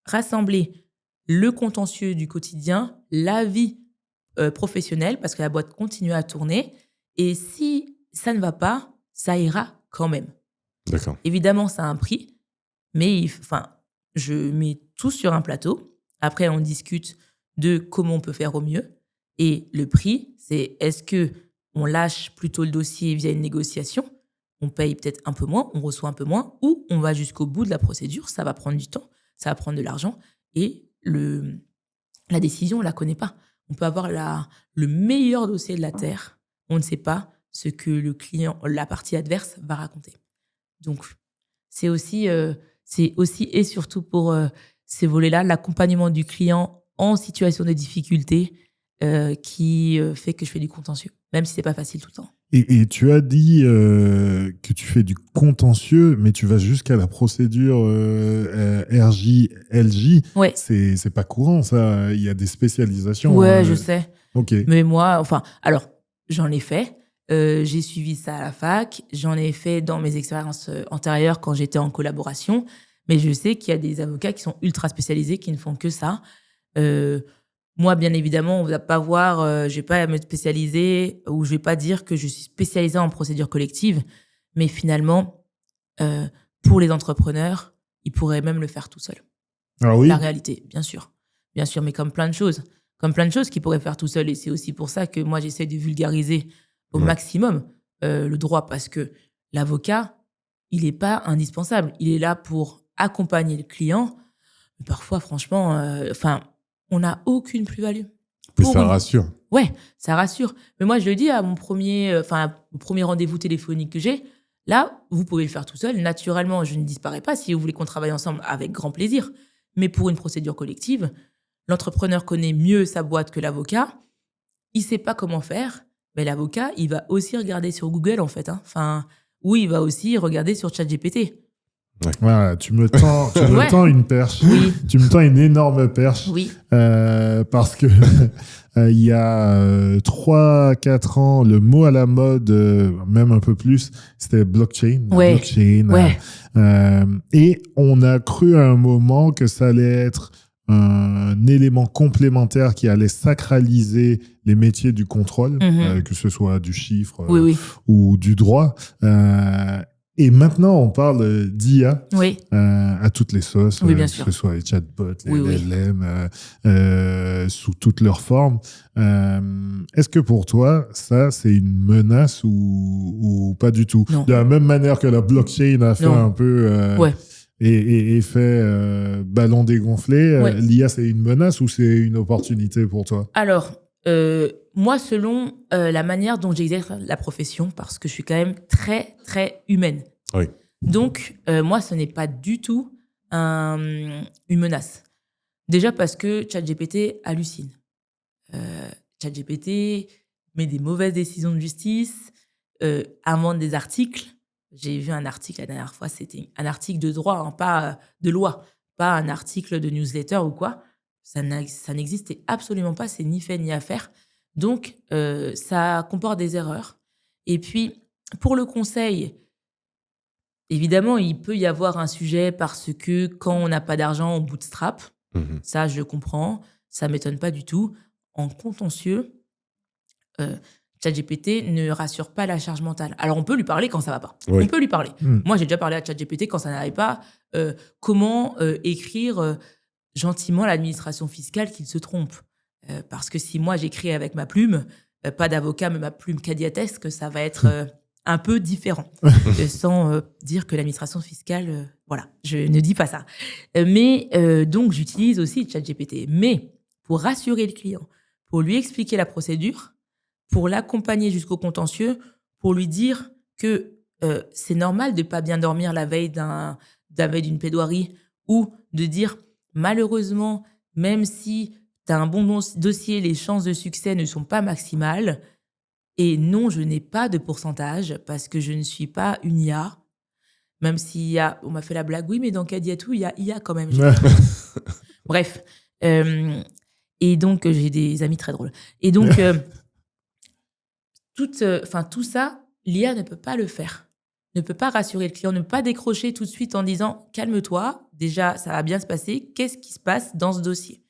rassembler le contentieux du quotidien, la vie professionnelle, parce que la boîte continue à tourner, et si ça ne va pas, ça ira quand même. D'accord. Évidemment, ça a un prix, mais je mets tout sur un plateau. Après, on discute de comment on peut faire au mieux. Et le prix, c'est est-ce que on lâche plutôt le dossier via une négociation, on paye peut-être un peu moins, on reçoit un peu moins, ou on va jusqu'au bout de la procédure, ça va prendre du temps, ça va prendre de l'argent, et la décision, on ne la connaît pas. On peut avoir le meilleur dossier de la Terre, on ne sait pas ce que le client, la partie adverse, va raconter. Donc, c'est aussi et surtout pour ces volets-là, l'accompagnement du client en situation de difficulté qui fait que je fais du contentieux, même si c'est pas facile tout le temps. Et tu as dit que tu fais du contentieux, mais tu vas jusqu'à la procédure RJ-LJ. Ouais, C'est pas courant, ça. Il y a des spécialisations. ouais, je sais. Ok. Mais moi, alors, j'en ai fait. J'ai suivi ça à la fac. J'en ai fait dans mes expériences antérieures quand j'étais en collaboration. Mais je sais qu'il y a des avocats qui sont ultra spécialisés, qui ne font que ça. Moi, bien évidemment, on ne va pas voir, je ne vais pas me spécialiser ou je ne vais pas dire que je suis spécialisée en procédure collective. Mais finalement, pour les entrepreneurs, ils pourraient même le faire tout seuls. Ah oui. La réalité, bien sûr. Bien sûr, mais comme plein de choses qu'ils pourraient faire tout seuls. Et c'est aussi pour ça que moi, j'essaie de vulgariser au maximum le droit, parce que l'avocat, il n'est pas indispensable. Il est là pour accompagner le client. Mais parfois, franchement, on n'a aucune plus-value. Mais ça rassure. Ouais, ça rassure. Mais moi, je le dis à au premier rendez-vous téléphonique que j'ai, là, vous pouvez le faire tout seul. Naturellement, je ne disparais pas. Si vous voulez qu'on travaille ensemble, avec grand plaisir. Mais pour une procédure collective, l'entrepreneur connaît mieux sa boîte que l'avocat. Il ne sait pas comment faire. Mais l'avocat, il va aussi regarder sur Google, en fait. Ou il va aussi regarder sur ChatGPT. Ouais. Voilà, tu me tends une perche. Oui. Tu me tends une énorme perche. Oui. Parce que il y a 3-4 ans, le mot à la mode, même un peu plus, c'était blockchain. Ouais. Blockchain. Ouais. Et on a cru à un moment que ça allait être un élément complémentaire qui allait sacraliser les métiers du contrôle, que ce soit du chiffre ou du droit. Et maintenant, on parle d'IA à toutes les sauces, oui, bien que sûr. ce soit les chatbots, les LLM, sous toutes leurs formes. Est-ce que pour toi, ça, c'est une menace ou pas du tout? Non. De la même manière que la blockchain a fait un peu... Et fait ballon dégonflé, l'IA, c'est une menace ou c'est une opportunité pour toi? Alors, moi, selon la manière dont j'exerce la profession, parce que je suis quand même très, très humaine. Oui. Donc, moi, ce n'est pas du tout une menace. Déjà parce que ChatGPT hallucine. ChatGPT met des mauvaises décisions de justice, invente des articles. J'ai vu un article la dernière fois, c'était un article de droit, pas de loi, pas un article de newsletter ou quoi. Ça n'existait absolument pas, c'est ni fait ni à faire. Donc, ça comporte des erreurs. Et puis, pour le conseil, évidemment, il peut y avoir un sujet parce que quand on n'a pas d'argent, on bootstrap. Ça, je comprends. Ça ne m'étonne pas du tout. En contentieux, ChatGPT ne rassure pas la charge mentale. Alors, on peut lui parler quand ça ne va pas. Oui. On peut lui parler. Moi, j'ai déjà parlé à ChatGPT quand ça n'allait pas. Comment écrire gentiment l'administration fiscale qu'il se trompe. Parce que si moi, j'écris avec ma plume, pas d'avocat, mais ma plume cadiatesque, ça va être un peu différent. Sans dire que l'administration fiscale... voilà, je ne dis pas ça. Mais donc, j'utilise aussi ChatGPT. Mais pour rassurer le client, pour lui expliquer la procédure, pour l'accompagner jusqu'au contentieux, pour lui dire que c'est normal de ne pas bien dormir la veille d'une plaidoirie ou de dire, malheureusement, même si tu as un bon dossier, les chances de succès ne sont pas maximales. Et non, je n'ai pas de pourcentage parce que je ne suis pas une IA. Même s'il y a... On m'a fait la blague, oui, mais dans Cadiatou, il y a IA quand même. Bref. Et donc, j'ai des amis très drôles. Et donc, tout ça, l'IA ne peut pas le faire. Ne peut pas rassurer le client, ne peut pas décrocher tout de suite en disant « Calme-toi, déjà, ça va bien se passer. Qu'est-ce qui se passe dans ce dossier ?»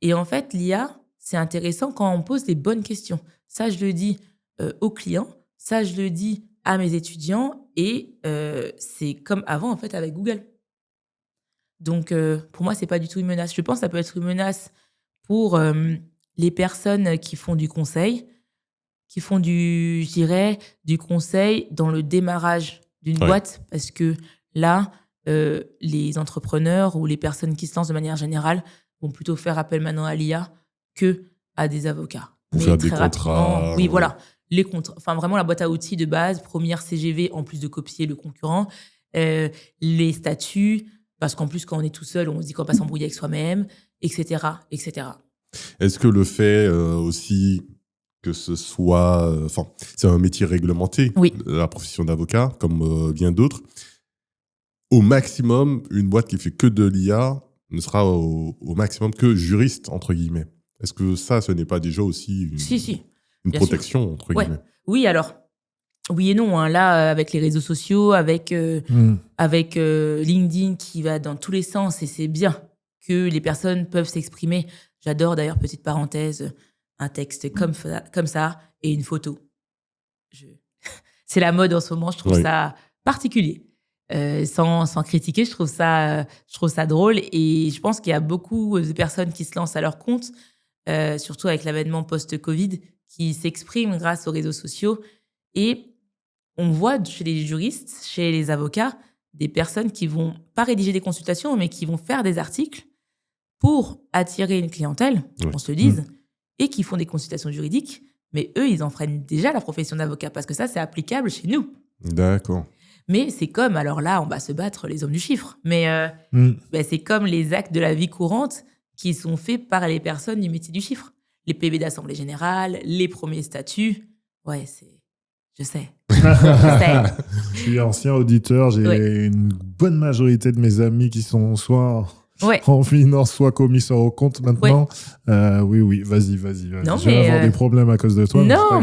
Et en fait, l'IA, c'est intéressant quand on pose les bonnes questions. Ça, je le dis aux clients. Ça, je le dis à mes étudiants. Et c'est comme avant, en fait, avec Google. Donc, pour moi, ce n'est pas du tout une menace. Je pense que ça peut être une menace pour les personnes qui font du conseil, qui font du conseil dans le démarrage d'une boîte. Parce que là, les entrepreneurs ou les personnes qui se lancent de manière générale vont plutôt faire appel maintenant à l'IA que à des avocats. Pour faire des contrats. Oui, voilà. Les contrats, enfin, vraiment la boîte à outils de base, première CGV, en plus de copier le concurrent, les statuts, parce qu'en plus, quand on est tout seul, on se dit qu'on va pas s'embrouiller avec soi-même, etc., etc. Est-ce que le fait aussi que ce soit... c'est un métier réglementé, la profession d'avocat, comme bien d'autres. Au maximum, une boîte qui fait que de l'IA ne sera au maximum que juriste, entre guillemets. Est-ce que ça, ce n'est pas déjà aussi une protection, entre guillemets? Oui, alors, oui et non. Hein. Là, avec les réseaux sociaux, avec LinkedIn qui va dans tous les sens, et c'est bien que les personnes peuvent s'exprimer. J'adore d'ailleurs, petite parenthèse, un texte comme ça et une photo. C'est la mode en ce moment, je trouve ça particulier. Sans critiquer, je trouve ça drôle, et je pense qu'il y a beaucoup de personnes qui se lancent à leur compte, surtout avec l'avènement post-Covid, qui s'expriment grâce aux réseaux sociaux. Et on voit chez les juristes, chez les avocats, des personnes qui vont pas rédiger des consultations, mais qui vont faire des articles pour attirer une clientèle, on se le dise, et qui font des consultations juridiques, mais eux, ils enfreignent déjà la profession d'avocat, parce que ça, c'est applicable chez nous. D'accord. Mais c'est comme, alors là, on va se battre les hommes du chiffre, mais c'est comme les actes de la vie courante qui sont faits par les personnes du métier du chiffre. Les PV d'Assemblée Générale, les premiers statuts. Ouais, je sais. Je suis ancien auditeur, j'ai une bonne majorité de mes amis qui sont soit en finance, soit commissaire aux comptes maintenant. Oui, vas-y. Non, je vais avoir des problèmes à cause de toi. Non,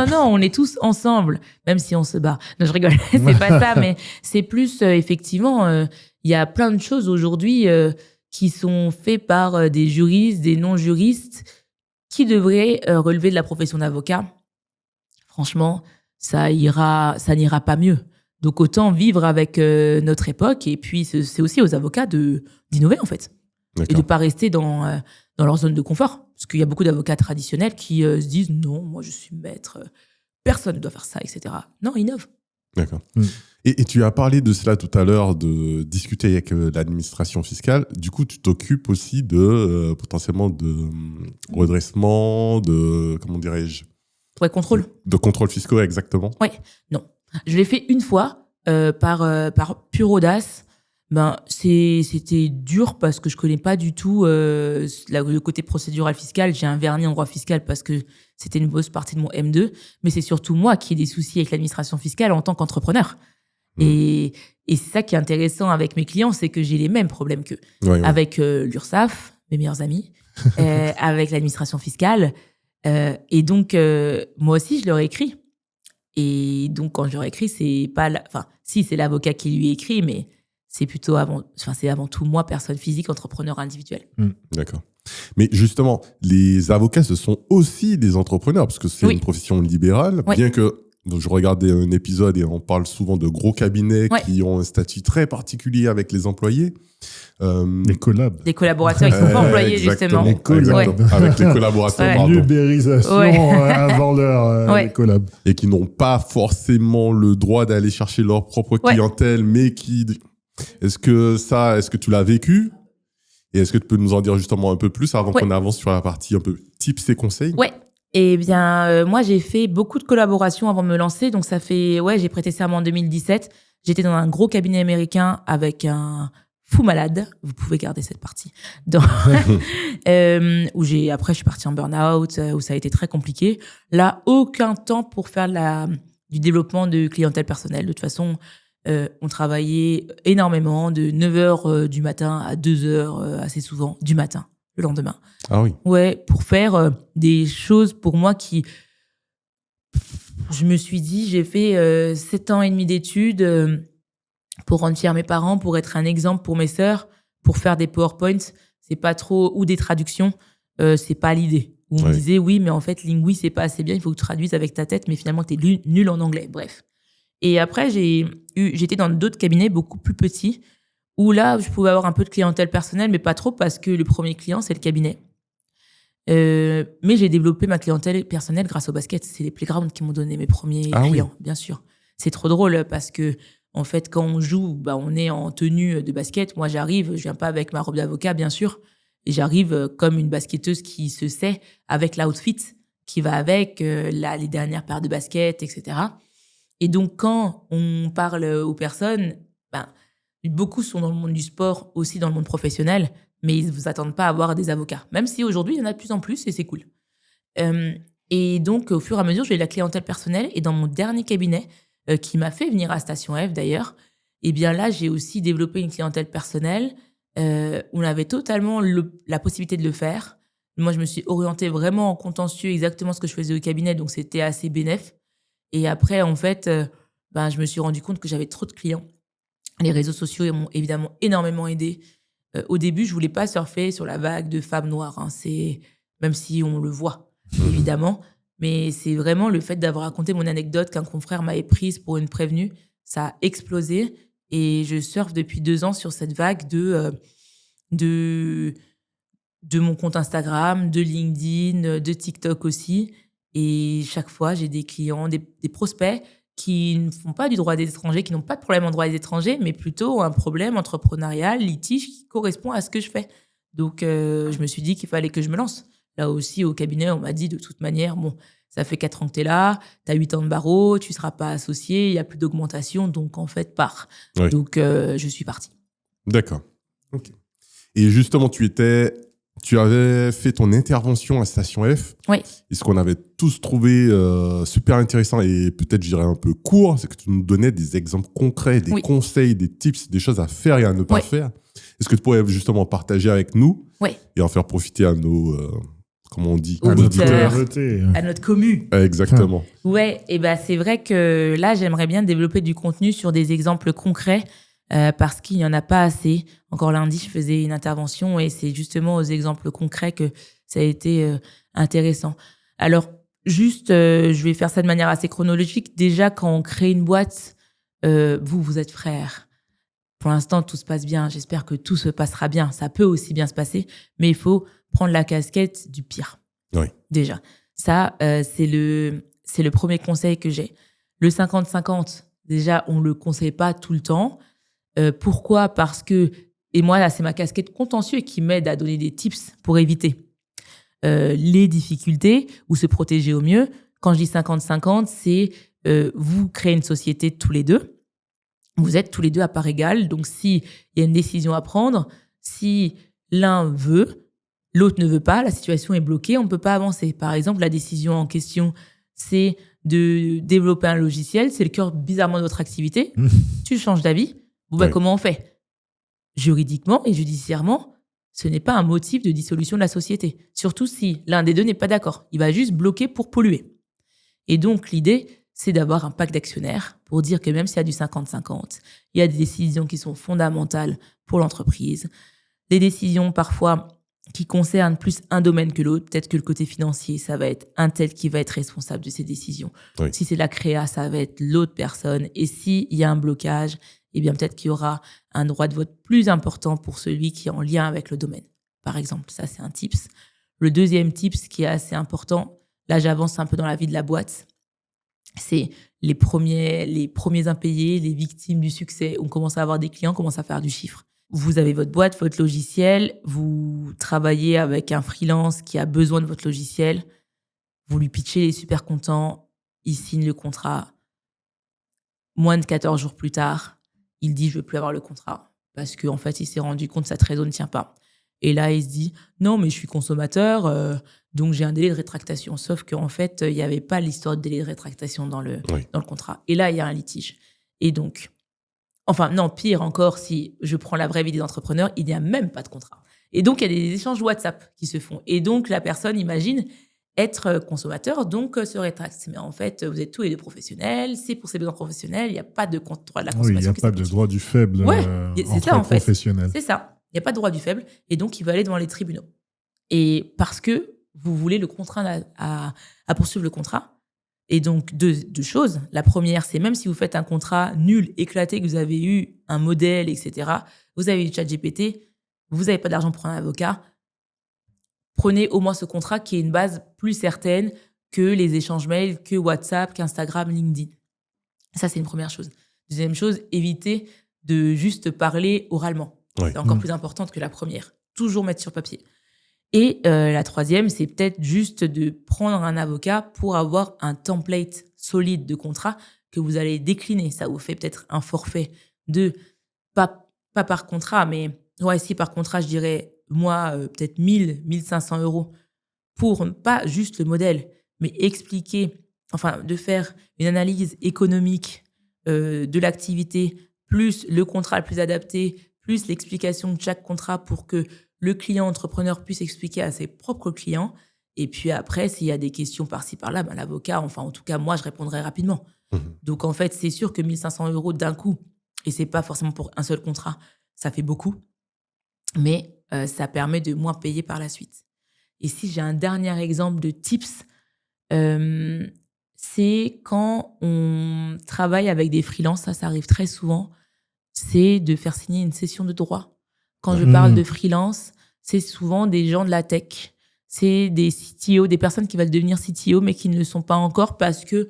non, on est tous ensemble, même si on se bat. Non, je rigole, c'est pas ça, mais c'est plus, effectivement, il y a plein de choses aujourd'hui qui sont faites par des juristes, des non-juristes, qui devraient relever de la profession d'avocat. Franchement, ça n'ira pas mieux. Donc, autant vivre avec notre époque. Et puis, c'est aussi aux avocats d'innover, en fait. D'accord. Et de ne pas rester dans leur zone de confort. Parce qu'il y a beaucoup d'avocats traditionnels qui se disent « Non, moi, je suis maître. Personne ne doit faire ça, etc. » Non, innove. D'accord. Et tu as parlé de cela tout à l'heure, de discuter avec l'administration fiscale. Du coup, tu t'occupes aussi de potentiellement de redressement, de, comment dirais-je? Ouais, contrôle. De contrôle fiscaux, exactement. Ouais, non. Je l'ai fait une fois par pure audace. C'était dur parce que je connais pas du tout le côté procédural fiscal. J'ai un vernis en droit fiscal parce que c'était une grosse partie de mon M2. Mais c'est surtout moi qui ai des soucis avec l'administration fiscale en tant qu'entrepreneur. Et c'est ça qui est intéressant avec mes clients, c'est que j'ai les mêmes problèmes qu'eux. Avec l'URSSAF, mes meilleurs amis, avec l'administration fiscale. Et donc, moi aussi, je leur ai écrit. Et donc, quand je leur ai écrit, c'est pas... si, c'est l'avocat qui lui écrit, mais c'est plutôt c'est avant tout moi, personne physique, entrepreneur individuel. D'accord. Mais justement, les avocats, ce sont aussi des entrepreneurs, parce que c'est une profession libérale, bien que donc, je regardais un épisode et on parle souvent de gros cabinets qui ont un statut très particulier avec les employés. Des collabs. Des collaborateurs, ils ne sont pas employés, justement. Les collabs. Avec les collaborateurs, pardon. L'ubérisation avant l'heure, les collabs. Et qui n'ont pas forcément le droit d'aller chercher leur propre clientèle, mais qui... Est-ce que tu l'as vécu? Et est-ce que tu peux nous en dire justement un peu plus avant qu'on avance sur la partie un peu tips et conseils? Ouais. Eh bien, moi, j'ai fait beaucoup de collaborations avant de me lancer. Donc, j'ai prêté serment en 2017. J'étais dans un gros cabinet américain avec un fou malade. Vous pouvez garder cette partie. Après, je suis partie en burn-out, où ça a été très compliqué. Là, aucun temps pour faire du développement de clientèle personnelle. De toute façon, on travaillait énormément de 9h du matin à 2h assez souvent du matin, le lendemain. Ah oui. Ouais, pour faire des choses pour moi qui... Je me suis dit, j'ai fait 7 ans et demi d'études pour rendre fiers mes parents, pour être un exemple pour mes sœurs, pour faire des PowerPoints, c'est pas trop... Ou des traductions, c'est pas l'idée. Où on me disait, oui, mais en fait, Lingui, c'est pas assez bien, il faut que tu traduises avec ta tête, mais finalement, t'es nul en anglais. Bref. Et après, j'étais dans d'autres cabinets beaucoup plus petits, où là, je pouvais avoir un peu de clientèle personnelle, mais pas trop, parce que le premier client, c'est le cabinet. Mais j'ai développé ma clientèle personnelle grâce au basket. C'est les playgrounds qui m'ont donné mes premiers clients, bien sûr. C'est trop drôle, parce que, en fait, quand on joue, on est en tenue de basket. Moi, je viens pas avec ma robe d'avocat, bien sûr, et j'arrive comme une basketteuse qui se sait, avec l'outfit qui va avec, les dernières paires de baskets, etc. Et donc, quand on parle aux personnes, beaucoup sont dans le monde du sport, aussi dans le monde professionnel, mais ils ne vous attendent pas à avoir des avocats. Même si aujourd'hui, il y en a de plus en plus et c'est cool. Et donc, au fur et à mesure, j'ai eu la clientèle personnelle. Et dans mon dernier cabinet, qui m'a fait venir à Station F d'ailleurs, eh bien là, j'ai aussi développé une clientèle personnelle où on avait totalement la possibilité de le faire. Moi, je me suis orientée vraiment en contentieux, exactement ce que je faisais au cabinet, donc c'était assez bénéf. Et après, en fait, je me suis rendu compte que j'avais trop de clients. Les réseaux sociaux m'ont évidemment énormément aidé. Au début, je voulais pas surfer sur la vague de femmes noires. Même si on le voit, évidemment. Mais c'est vraiment le fait d'avoir raconté mon anecdote qu'un confrère m'avait prise pour une prévenue. Ça a explosé. Et je surfe depuis 2 ans sur cette vague de mon compte Instagram, de LinkedIn, de TikTok aussi. Et chaque fois, j'ai des clients, des prospects qui ne font pas du droit des étrangers, qui n'ont pas de problème en droit des étrangers, mais plutôt un problème entrepreneurial, litige, qui correspond à ce que je fais. Donc, je me suis dit qu'il fallait que je me lance. Là aussi, au cabinet, on m'a dit de toute manière, ça fait 4 ans que tu es là, tu as 8 ans de barreau, tu ne seras pas associé, il n'y a plus d'augmentation, donc en fait, pars. Oui. Donc, je suis partie. D'accord. Okay. Et justement, tu avais fait ton intervention à Station F. Oui. Et ce qu'on avait tous trouvé super intéressant et peut-être, je dirais, un peu court, c'est que tu nous donnais des exemples concrets, des conseils, des tips, des choses à faire et à ne pas faire. Est-ce que tu pourrais justement partager avec nous et en faire profiter à nos, comment on dit, auditeurs, à notre commu. Exactement. Ouais, et c'est vrai que là, j'aimerais bien développer du contenu sur des exemples concrets. Parce qu'il n'y en a pas assez. Encore lundi, je faisais une intervention et c'est justement aux exemples concrets que ça a été intéressant. Alors, juste, je vais faire ça de manière assez chronologique. Déjà, quand on crée une boîte, vous êtes frères. Pour l'instant, tout se passe bien. J'espère que tout se passera bien. Ça peut aussi bien se passer, mais il faut prendre la casquette du pire. Oui. Déjà. Ça, c'est le premier conseil que j'ai. Le 50-50, déjà, on ne le conseille pas tout le temps. Pourquoi ? Parce que, et moi là c'est ma casquette contentieux qui m'aide à donner des tips pour éviter les difficultés ou se protéger au mieux. Quand je dis 50-50, c'est vous créez une société tous les deux, vous êtes tous les deux à part égale, donc s'il y a une décision à prendre, si l'un veut, l'autre ne veut pas, la situation est bloquée, on ne peut pas avancer. Par exemple, la décision en question, c'est de développer un logiciel, c'est le cœur bizarrement de votre activité, tu changes d'avis. Comment on fait ? Juridiquement et judiciairement, ce n'est pas un motif de dissolution de la société. Surtout si l'un des deux n'est pas d'accord. Il va juste bloquer pour polluer. Et donc, l'idée, c'est d'avoir un pacte d'actionnaires pour dire que même s'il y a du 50-50, il y a des décisions qui sont fondamentales pour l'entreprise. Des décisions parfois qui concernent plus un domaine que l'autre. Peut-être que le côté financier, ça va être un tel qui va être responsable de ces décisions. Oui. Si c'est la créa, ça va être l'autre personne. Et s'il y a un blocage, eh bien peut-être qu'il y aura un droit de vote plus important pour celui qui est en lien avec le domaine. Par exemple, ça c'est un tips. Le deuxième tips qui est assez important, là j'avance un peu dans la vie de la boîte, c'est les premiers impayés, les victimes du succès. On commence à avoir des clients, on commence à faire du chiffre. Vous avez votre boîte, votre logiciel, vous travaillez avec un freelance qui a besoin de votre logiciel, vous lui pitchez, il est super content, il signe le contrat. Moins de 14 jours plus tard, il dit « je veux plus avoir le contrat » parce qu'en fait, il s'est rendu compte que sa trésor ne tient pas. Et là, il se dit « non, mais je suis consommateur, donc j'ai un délai de rétractation ». Sauf qu'en fait, il n'y avait pas l'histoire de délai de rétractation dans le contrat. Et là, il y a un litige. Et donc, enfin, non, pire encore, si je prends la vraie vie des entrepreneurs, il n'y a même pas de contrat. Et donc, il y a des échanges WhatsApp qui se font. Et donc, la personne imagine être consommateur, donc se rétracte. Mais en fait, vous êtes tous les deux professionnels, c'est pour ces besoins professionnels, il n'y a pas de droit de la consommation. Oui, il n'y a pas de droit du faible entre professionnels. C'est ça, il n'y a pas de droit du faible. Et donc, il va aller devant les tribunaux. Et parce que vous voulez le contraindre à poursuivre le contrat. Et donc, deux choses. La première, c'est même si vous faites un contrat nul, éclaté, que vous avez eu un modèle, etc., vous avez eu ChatGPT, vous n'avez pas d'argent pour un avocat, prenez au moins ce contrat qui est une base plus certaine que les échanges mails, que WhatsApp, qu'Instagram, LinkedIn. Ça, c'est une première chose. Deuxième chose, évitez de juste parler oralement. Oui. C'est encore plus importante que la première. Toujours mettre sur papier. Et la troisième, c'est peut-être juste de prendre un avocat pour avoir un template solide de contrat que vous allez décliner. Ça vous fait peut-être un forfait de, pas par contrat, mais ouais, si par contrat, je dirais, moi, peut-être 1000, 1500 euros pour pas juste le modèle, mais expliquer, enfin, de faire une analyse économique de l'activité, plus le contrat le plus adapté, plus l'explication de chaque contrat pour que le client entrepreneur puisse expliquer à ses propres clients. Et puis après, s'il y a des questions par-ci, par-là, ben, l'avocat, enfin, en tout cas, moi, je répondrai rapidement. Donc, en fait, c'est sûr que 1500 euros d'un coup, et c'est pas forcément pour un seul contrat, ça fait beaucoup, mais ça permet de moins payer par la suite. Et si j'ai un dernier exemple de tips, c'est quand on travaille avec des freelances, ça arrive très souvent, c'est de faire signer une cession de droit. Quand je parle de freelance, c'est souvent des gens de la tech. C'est des CTO, des personnes qui veulent devenir CTO, mais qui ne le sont pas encore parce que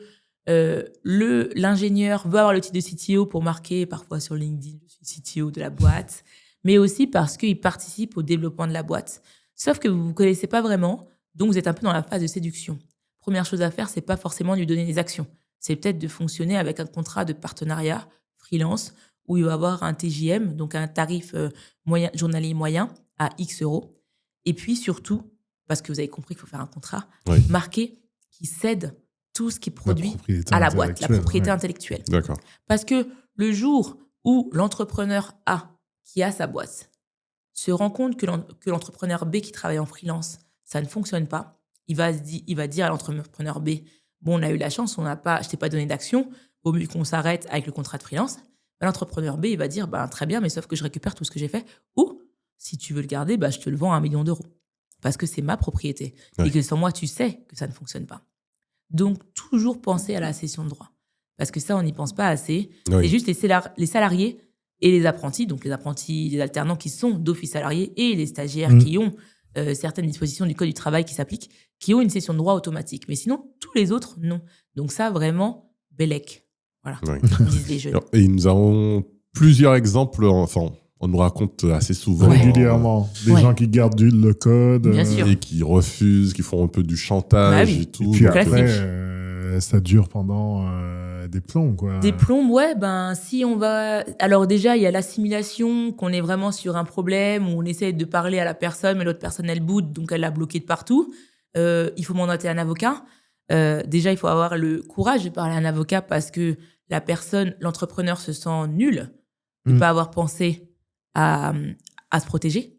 l'ingénieur veut avoir le titre de CTO pour marquer parfois sur LinkedIn, je suis CTO de la boîte, mais aussi parce qu'il participe au développement de la boîte. Sauf que vous ne vous connaissez pas vraiment, donc vous êtes un peu dans la phase de séduction. Première chose à faire, c'est pas forcément de lui donner des actions. C'est peut-être de fonctionner avec un contrat de partenariat freelance où il va avoir un TJM, donc un tarif moyen, journalier moyen à X euros. Et puis surtout, parce que vous avez compris qu'il faut faire un contrat, marqué qui cède tout ce qui produit à la boîte, la propriété intellectuelle. D'accord. Parce que le jour où l'entrepreneur A, qui a sa boîte, se rend compte que l'entrepreneur B qui travaille en freelance, ça ne fonctionne pas, il va dire à l'entrepreneur B, bon, on a eu la chance, je t'ai pas donné d'action, au mieux qu'on s'arrête avec le contrat de freelance. L'entrepreneur B, il va dire, très bien, mais sauf que je récupère tout ce que j'ai fait. Ou, si tu veux le garder, je te le vends à 1 million d'euros. Parce que c'est ma propriété. Et que sans moi, tu sais que ça ne fonctionne pas. Donc, toujours penser à la cession de droit. Parce que ça, on n'y pense pas assez. C'est juste les salariés et les apprentis, donc les apprentis, les alternants qui sont d'office salariés et les stagiaires qui ont certaines dispositions du Code du travail qui s'appliquent, qui ont une cession de droit automatique. Mais sinon, tous les autres, non. Donc ça, vraiment, bellec. Voilà, disent les jeunes. Et nous avons plusieurs exemples, enfin, on nous raconte assez souvent. Régulièrement. Des gens qui gardent le code. Bien et qui refusent, qui font un peu du chantage et tout. Et puis après, ça dure pendant des plombs, quoi. Des plombs, si on va... Alors déjà, il y a l'assimilation, qu'on est vraiment sur un problème, où on essaie de parler à la personne, mais l'autre personne, elle boude, donc elle l'a bloqué de partout. Il faut mandater un avocat. Déjà, il faut avoir le courage de parler à un avocat parce que l'entrepreneur se sent nul de ne pas avoir pensé à se protéger.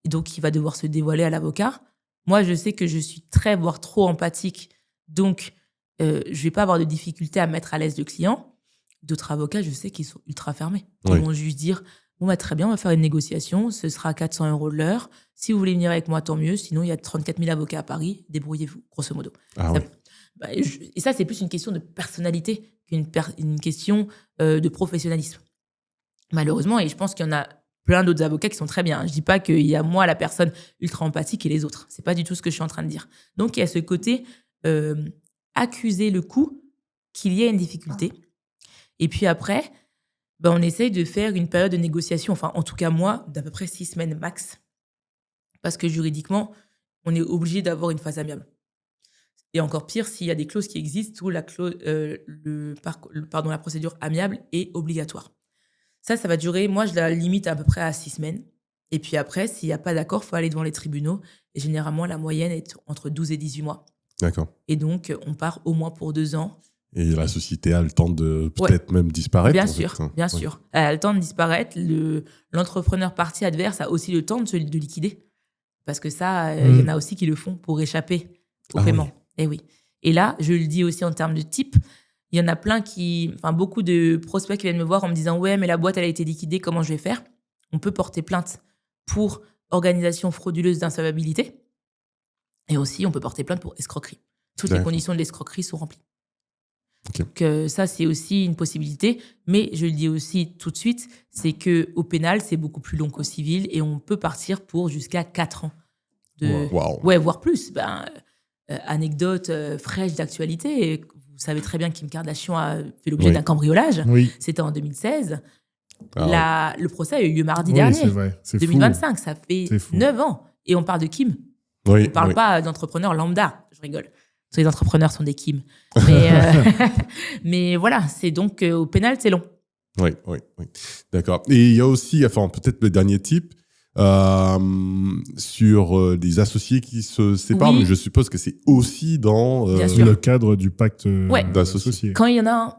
et donc il va devoir se dévoiler à l'avocat. Moi, je sais que je suis très, voire trop empathique, donc je vais pas avoir de difficulté à mettre à l'aise le client. D'autres avocats, je sais qu'ils sont ultra fermés. Ils vont juste dire, bon, bah, très bien, on va faire une négociation, ce sera 400 € de l'heure. Si vous voulez venir avec moi, tant mieux. Sinon, il y a 34 000 avocats à Paris, débrouillez-vous, grosso modo. Et ça, c'est plus une question de personnalité qu'une question de professionnalisme. Malheureusement, et je pense qu'il y en a plein d'autres avocats qui sont très bien. Je dis pas qu'il y a moi, la personne ultra empathique et les autres. C'est pas du tout ce que je suis en train de dire. Donc, il y a ce côté accuser le coup qu'il y ait une difficulté. Et puis après, on essaye de faire une période de négociation, enfin, en tout cas moi, d'à peu près 6 semaines max. Parce que juridiquement, on est obligé d'avoir une phase amiable. Et encore pire, s'il y a des clauses qui existent où la procédure amiable est obligatoire. Ça va durer, moi je la limite à peu près à 6 semaines. Et puis après, s'il n'y a pas d'accord, il faut aller devant les tribunaux. Et généralement, la moyenne est entre 12 et 18 mois. D'accord. Et donc, on part au moins pour 2 ans. Et la société a le temps de peut-être même disparaître. Bien sûr. Elle a le temps de disparaître. L'entrepreneur partie adverse a aussi le temps de liquider. Parce que ça, il y en a aussi qui le font pour échapper au paiement. Oui. Et là, je le dis aussi en termes de type, il y en a beaucoup de prospects qui viennent me voir en me disant « Ouais, mais la boîte, elle a été liquidée, comment je vais faire ?» On peut porter plainte pour organisation frauduleuse d'insolvabilité. Et aussi, on peut porter plainte pour escroquerie. Toutes les conditions de l'escroquerie sont remplies. Donc ça, c'est aussi une possibilité. Mais je le dis aussi tout de suite, c'est qu'au pénal, c'est beaucoup plus long qu'au civil et on peut partir pour jusqu'à 4 ans. Voire plus. Anecdote fraîche d'actualité. Vous savez très bien que Kim Kardashian a fait l'objet d'un cambriolage. Oui. C'était en 2016. Le procès a eu lieu mardi dernier. C'est vrai. C'est 2025, fou. Ça fait 9 ans. Et on parle de Kim. On ne parle pas d'entrepreneurs lambda. Je rigole. Tous les entrepreneurs sont des Kim. Mais voilà, c'est donc au pénal, c'est long. Oui. D'accord. Et il y a aussi, peut-être le dernier type, sur des associés qui se séparent, mais je suppose que c'est aussi dans le cadre du pacte d'associés. Quand il y en a un.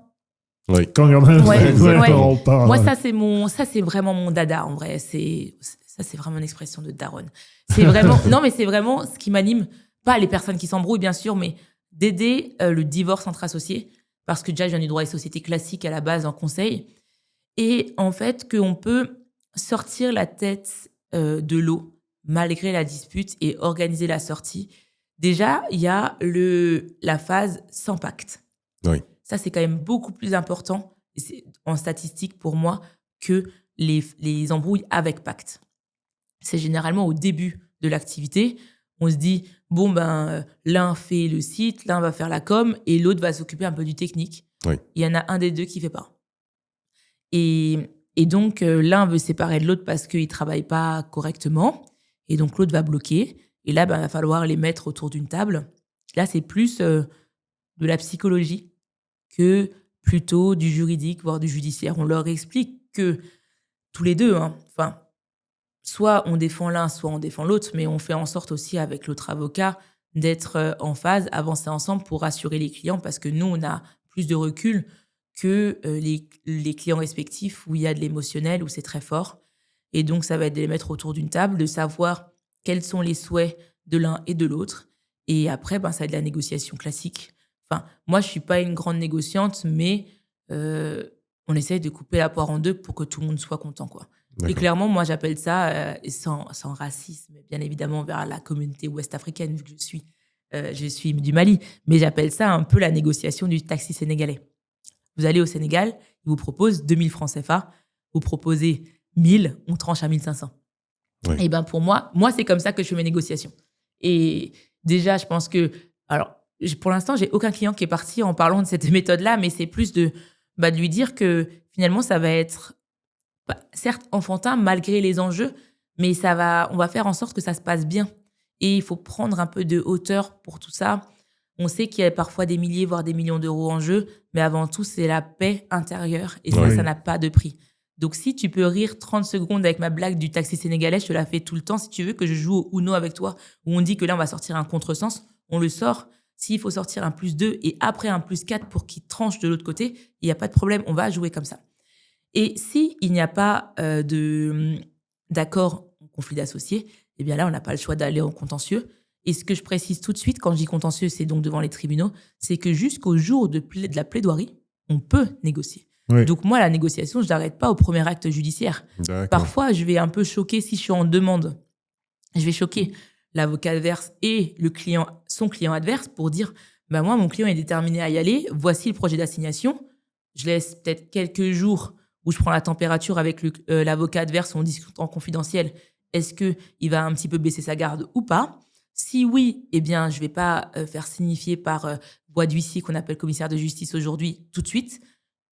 Oui. Quand il y en a un, on parle. Moi, ça, c'est vraiment mon dada, en vrai. Ça, c'est vraiment une expression de daronne. C'est vraiment, non, mais c'est vraiment ce qui m'anime. Pas les personnes qui s'embrouillent, bien sûr, mais d'aider le divorce entre associés. Parce que déjà, je viens du droit des sociétés classiques à la base en conseil. Et en fait, qu'on peut sortir la tête de l'eau malgré la dispute et organiser la sortie. Déjà, il y a la phase sans pacte. Oui. Ça, c'est quand même beaucoup plus important en statistique pour moi que les embrouilles avec pacte. C'est généralement au début de l'activité. On se dit, l'un fait le site, l'un va faire la com et l'autre va s'occuper un peu du technique. Oui. Il y en a un des deux qui ne fait pas. Et donc, l'un veut séparer de l'autre parce qu'il ne travaille pas correctement. Et donc, l'autre va bloquer. Et là, il va falloir les mettre autour d'une table. Là, c'est plus de la psychologie que plutôt du juridique, voire du judiciaire. On leur explique que tous les deux, soit on défend l'un, soit on défend l'autre, mais on fait en sorte aussi avec l'autre avocat d'être en phase, avancer ensemble pour rassurer les clients parce que nous, on a plus de recul que les clients respectifs où il y a de l'émotionnel, où c'est très fort. Et donc, ça va être de les mettre autour d'une table, de savoir quels sont les souhaits de l'un et de l'autre. Et après, ça va être de la négociation classique. Moi, je ne suis pas une grande négociante, mais on essaye de couper la poire en deux pour que tout le monde soit content, quoi. Et clairement, moi, j'appelle ça, sans racisme, bien évidemment, vers la communauté ouest-africaine, vu que je suis du Mali, mais j'appelle ça un peu la négociation du taxi sénégalais. Vous allez au Sénégal, ils vous proposent 2000 francs CFA, vous proposez 1000, on tranche à 1500. Oui. Et pour moi, c'est comme ça que je fais mes négociations. Et déjà, je pense que... Alors, pour l'instant, j'ai aucun client qui est parti en parlant de cette méthode-là, mais c'est plus de lui dire que finalement, ça va être... certes enfantin malgré les enjeux, mais on va faire en sorte que ça se passe bien. Et il faut prendre un peu de hauteur pour tout ça. On sait qu'il y a parfois des milliers, voire des millions d'euros en jeu, mais avant tout, c'est la paix intérieure. Et ça n'a pas de prix. Donc, si tu peux rire 30 secondes avec ma blague du taxi sénégalais, je te la fais tout le temps. Si tu veux que je joue au Uno avec toi, où on dit que là, on va sortir un contresens, on le sort. S'il faut sortir un +2 et après un +4 pour qu'il tranche de l'autre côté, il n'y a pas de problème, on va jouer comme ça. Et s'il n'y a pas d'accord en conflit d'associés, eh bien là, on n'a pas le choix d'aller en contentieux. Et ce que je précise tout de suite, quand je dis contentieux, c'est donc devant les tribunaux, c'est que jusqu'au jour de la plaidoirie, on peut négocier. Oui. Donc moi, la négociation, je ne l'arrête pas au premier acte judiciaire. D'accord. Parfois, je vais un peu choquer, si je suis en demande, je vais choquer l'avocat adverse et son client adverse pour dire, moi, mon client est déterminé à y aller, voici le projet d'assignation. Je laisse peut-être quelques jours où je prends la température avec l'avocat adverse, on discute en confidentiel. Est-ce qu'il va un petit peu baisser sa garde ou pas? Si oui, eh bien, je ne vais pas faire signifier par voie d'huissier, qu'on appelle commissaire de justice aujourd'hui, tout de suite,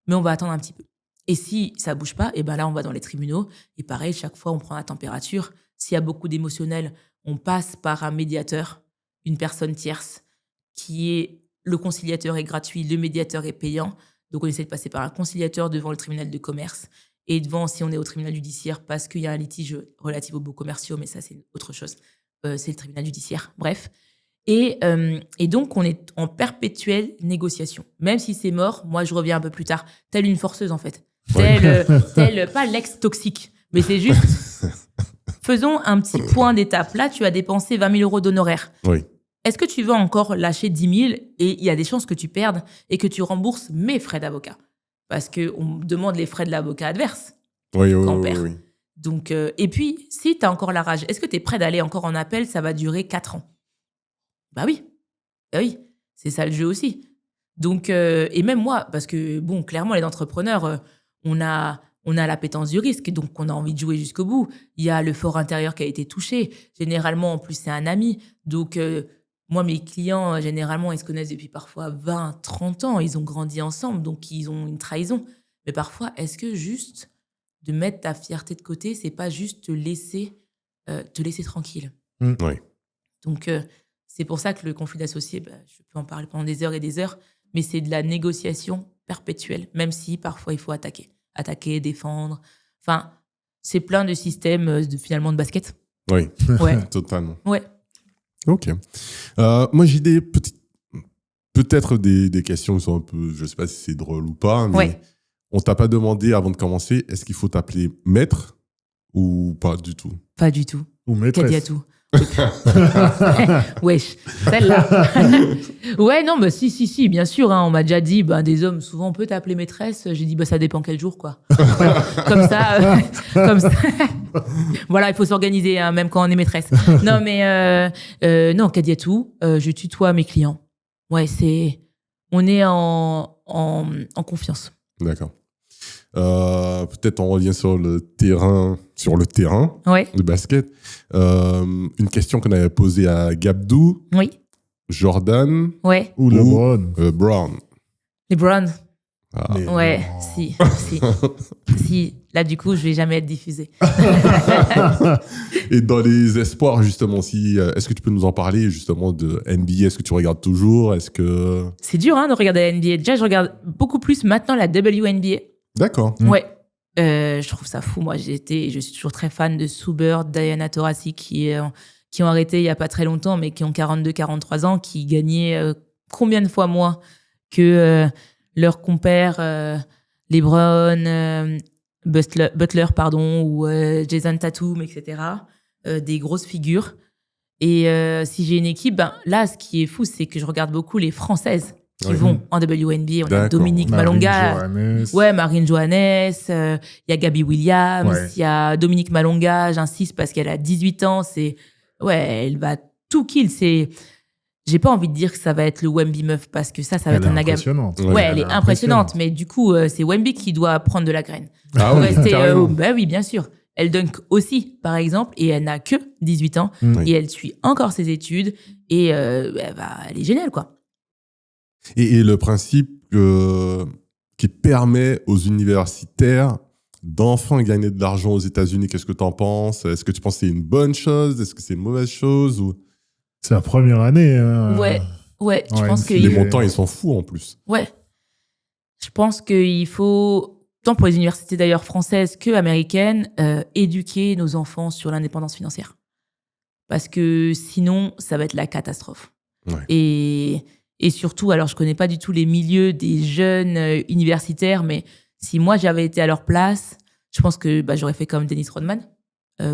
mais on va attendre un petit peu. Et si ça ne bouge pas, eh ben là, on va dans les tribunaux. Et pareil, chaque fois, on prend la température. S'il y a beaucoup d'émotionnel, on passe par un médiateur, une personne tierce, qui est le conciliateur est gratuit, le médiateur est payant. Donc, on essaie de passer par un conciliateur devant le tribunal de commerce et devant, si on est au tribunal judiciaire, parce qu'il y a un litige relatif aux baux commerciaux, mais ça, c'est autre chose. C'est le tribunal judiciaire. Bref. Et donc, on est en perpétuelle négociation. Même si c'est mort, moi, je reviens un peu plus tard. Telle une forceuse, en fait. Telle pas l'ex-toxique, mais c'est juste... Faisons un petit point d'étape. Là, tu as dépensé 20 000 € d'honoraires. Oui. Est-ce que tu veux encore lâcher 10 000 et il y a des chances que tu perdes et que tu rembourses mes frais d'avocat? Parce qu'on demande les frais de l'avocat adverse. Oui. Oui. Donc, et puis, si tu as encore la rage, est-ce que tu es prêt d'aller encore en appel? Ça va durer 4 ans. Bah oui. C'est ça le jeu aussi. Donc, et même moi, parce que, bon, clairement, les entrepreneurs, on a l'appétence du risque, donc on a envie de jouer jusqu'au bout. Il y a le fort intérieur qui a été touché. Généralement, en plus, c'est un ami. Donc, moi, mes clients, généralement, ils se connaissent depuis parfois 20, 30 ans. Ils ont grandi ensemble, donc ils ont une trahison. Mais parfois, est-ce que juste de mettre ta fierté de côté, c'est pas juste te laisser tranquille? Oui. Donc, c'est pour ça que le conflit d'associés, je peux en parler pendant des heures et des heures, mais c'est de la négociation perpétuelle, même si parfois il faut attaquer, défendre. Enfin, c'est plein de systèmes finalement de basket. Oui, Ouais. totalement. Ouais. Ok. Moi, j'ai peut-être des questions qui sont un peu, je ne sais pas si c'est drôle ou pas, mais on t'a pas demandé avant de commencer, est-ce qu'il faut t'appeler maître ou pas du tout? Pas du tout. Ou maîtresse. Kadiatou. Wesh, celle-là. Ouais, non, si, bien sûr. On m'a déjà dit, des hommes, souvent, on peut t'appeler maîtresse. J'ai dit, ça dépend quel jour, quoi. Voilà. Comme ça. Voilà, il faut s'organiser, même quand on est maîtresse. Non, mais non, Kadiatou, je tutoie mes clients. Ouais, on est en confiance. D'accord. Peut-être on revient sur le terrain de basket. Une question qu'on avait posée à Gabdou, Jordan ou LeBron. Brown. Les Browns. Ah. Ouais, si. Là, du coup, je vais jamais être diffusée. Et dans les espoirs, justement, est-ce que tu peux nous en parler, justement, de NBA? Est-ce que tu regardes toujours? C'est dur de regarder la NBA. Déjà, je regarde beaucoup plus maintenant la WNBA. D'accord. Ouais. Je trouve ça fou. Moi, je suis toujours très fan de Sue Bird, Diana Taurasi, qui ont arrêté il n'y a pas très longtemps, mais qui ont 42, 43 ans, qui gagnaient combien de fois moins que leurs compères LeBron, Butler, ou Jason Tatum, etc. Des grosses figures. Et si j'ai une équipe, là, ce qui est fou, c'est que je regarde beaucoup les Françaises qui vont en WNBA. On a Dominique Malonga. Marine Johannes. Il y a Gabi Williams. Il y a Dominique Malonga. J'insiste parce qu'elle a 18 ans. Elle va tout kill. J'ai pas envie de dire que ça va être le Wemby meuf parce que ça va être un agam. Elle est impressionnante. Mais du coup, c'est Wemby qui doit prendre de la graine. Ah oui, oui, bien sûr. Elle dunk aussi, par exemple, et elle n'a que 18 ans. Et elle suit encore ses études. Et elle est géniale, quoi. Et le principe qui permet aux universitaires d'enfin gagner de l'argent aux États-Unis, qu'est-ce que tu en penses? Est-ce que tu penses que c'est une bonne chose? Est-ce que c'est une mauvaise chose ou... C'est la première année. Ouais, je pense que... Les montants, ils sont fous en plus. Ouais. Je pense qu'il faut, tant pour les universités d'ailleurs françaises que américaines, éduquer nos enfants sur l'indépendance financière. Parce que sinon, ça va être la catastrophe. Ouais. Et surtout, alors je connais pas du tout les milieux des jeunes universitaires, mais si moi j'avais été à leur place, je pense que j'aurais fait comme Dennis Rodman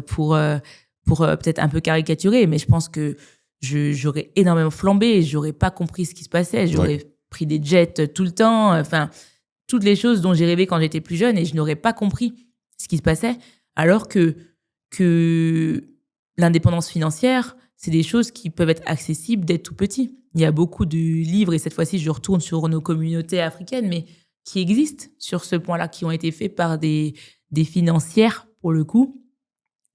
pour pour peut-être un peu caricaturer, mais je pense que j'aurais énormément flambé, j'aurais pas compris ce qui se passait, j'aurais pris des jets tout le temps, enfin, toutes les choses dont j'ai rêvé quand j'étais plus jeune et je n'aurais pas compris ce qui se passait, alors que l'indépendance financière, c'est des choses qui peuvent être accessibles dès tout petit. Il y a beaucoup de livres, et cette fois-ci, je retourne sur nos communautés africaines, mais qui existent sur ce point-là, qui ont été faits par des financières, pour le coup,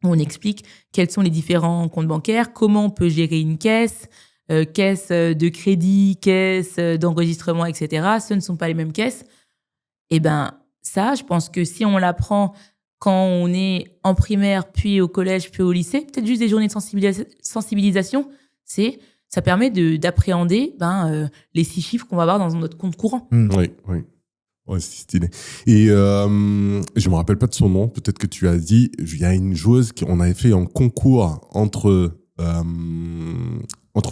où on explique quels sont les différents comptes bancaires, comment on peut gérer une caisse, caisse de crédit, caisse d'enregistrement, etc. Ce ne sont pas les mêmes caisses. Et ben ça, je pense que si on l'apprend quand on est en primaire, puis au collège, puis au lycée, peut-être juste des journées de sensibilisation, ça permet d'appréhender les 6 chiffres qu'on va avoir dans notre compte courant. Oui. Ouais, c'est stylé. Et je me rappelle pas de son nom. Peut-être que tu as dit, il y a une joueuse on avait fait un concours entre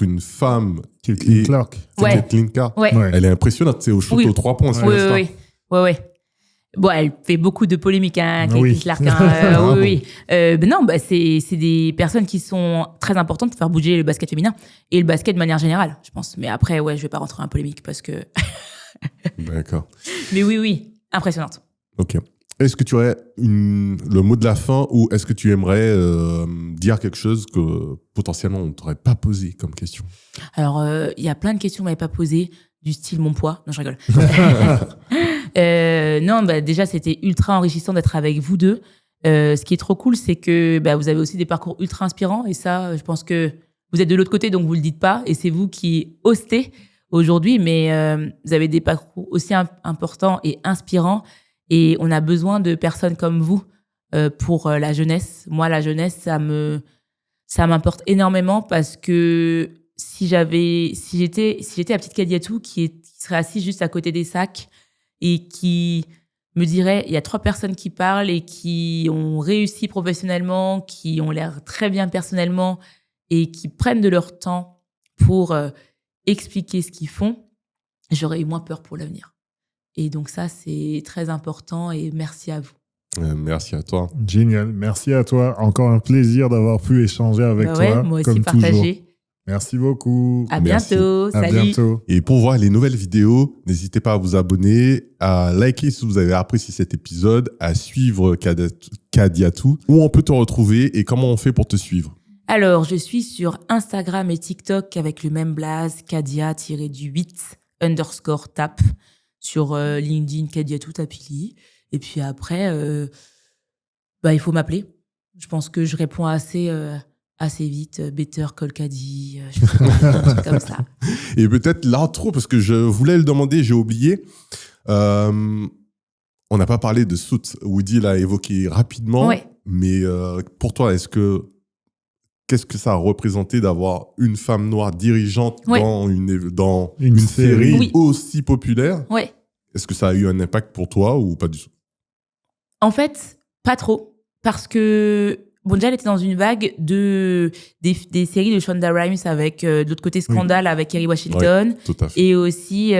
une femme Caitlin Clark. Caitlin Clark. Ouais. Elle est impressionnante. C'est au shoot aux 3 points. Oui. Bon, elle fait beaucoup de polémiques, Caitlin Clark. Oui. Non, c'est des personnes qui sont très importantes pour faire bouger le basket féminin et le basket de manière générale, je pense. Mais après, je vais pas rentrer en polémique parce que. D'accord. Mais oui, impressionnante. Ok. Est-ce que tu aurais le mot de la fin ou est-ce que tu aimerais dire quelque chose que potentiellement on ne t'aurait pas posé comme question? Alors, il y a plein de questions qu'on m'avait pas posées, du style mon poids. Non, je rigole. Non, déjà, c'était ultra enrichissant d'être avec vous deux. Ce qui est trop cool, c'est que vous avez aussi des parcours ultra inspirants. Et ça, je pense que vous êtes de l'autre côté, donc vous le dites pas. Et c'est vous qui hostez aujourd'hui. Mais vous avez des parcours aussi importants et inspirants. Et on a besoin de personnes comme vous pour la jeunesse. Moi, la jeunesse, ça m'importe énormément parce que si j'étais la petite Kadiatou qui serait assise juste à côté des sacs et qui me dirait, il y a 3 personnes qui parlent et qui ont réussi professionnellement, qui ont l'air très bien personnellement et qui prennent de leur temps pour expliquer ce qu'ils font, j'aurais eu moins peur pour l'avenir. Et donc ça, c'est très important et merci à vous. Merci à toi. Génial, merci à toi. Encore un plaisir d'avoir pu échanger avec toi. Moi aussi, comme partager. Toujours. Merci beaucoup. À bientôt. À Salut. bientôt. Et pour voir les nouvelles vidéos, n'hésitez pas à vous abonner, à liker si vous avez apprécié cet épisode, à suivre Kadiatou. Où on peut te retrouver et comment on fait pour te suivre? Alors, je suis sur Instagram et TikTok avec le même blaze, Kadia-8_tap. Sur LinkedIn, Kadiatou Tapili. Et puis après, il faut m'appeler. Je pense que je réponds assez vite. Better Call Kadi, comme ça. Et peut-être l'intro, parce que je voulais le demander, j'ai oublié. On n'a pas parlé de Suits. Woody l'a évoqué rapidement. Ouais. Mais pour toi, qu'est-ce que ça a représenté d'avoir une femme noire dirigeante dans une série aussi populaire? Ouais. Est-ce que ça a eu un impact pour toi ou pas du tout? En fait, pas trop. Parce que déjà, elle était dans une vague des séries de Shonda Rhimes avec, de l'autre côté, Scandal avec Kerry Washington. Tout à fait. Et aussi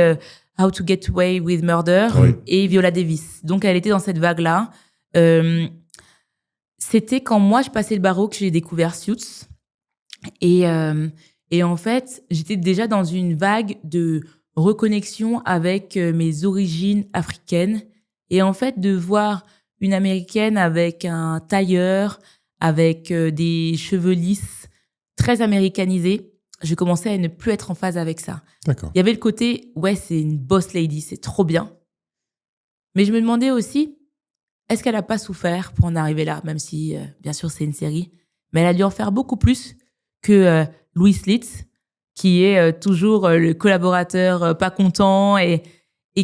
How to Get Away with Murder et Viola Davis. Donc, elle était dans cette vague-là. C'était quand moi, je passais le barreau que j'ai découvert Suits. Et en fait, j'étais déjà dans une vague de reconnexion avec mes origines africaines. Et en fait, de voir une Américaine avec un tailleur, avec des cheveux lisses, très américanisés, je commençais à ne plus être en phase avec ça. D'accord. Il y avait le côté, c'est une boss lady, c'est trop bien. Mais je me demandais aussi, est-ce qu'elle n'a pas souffert pour en arriver là, même si, bien sûr, c'est une série, mais elle a dû en faire beaucoup plus que Louis Litz, qui est toujours le collaborateur pas content et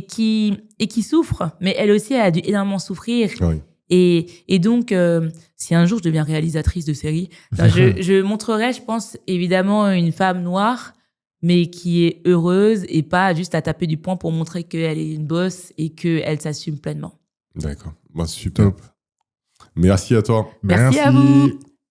qui souffre. Mais elle aussi, elle a dû énormément souffrir. Oui. Et donc, si un jour je deviens réalisatrice de série, je montrerai, je pense, évidemment, une femme noire, mais qui est heureuse et pas juste à taper du poing pour montrer qu'elle est une boss et qu'elle s'assume pleinement. D'accord. Super. Top. Merci à toi. Merci à vous.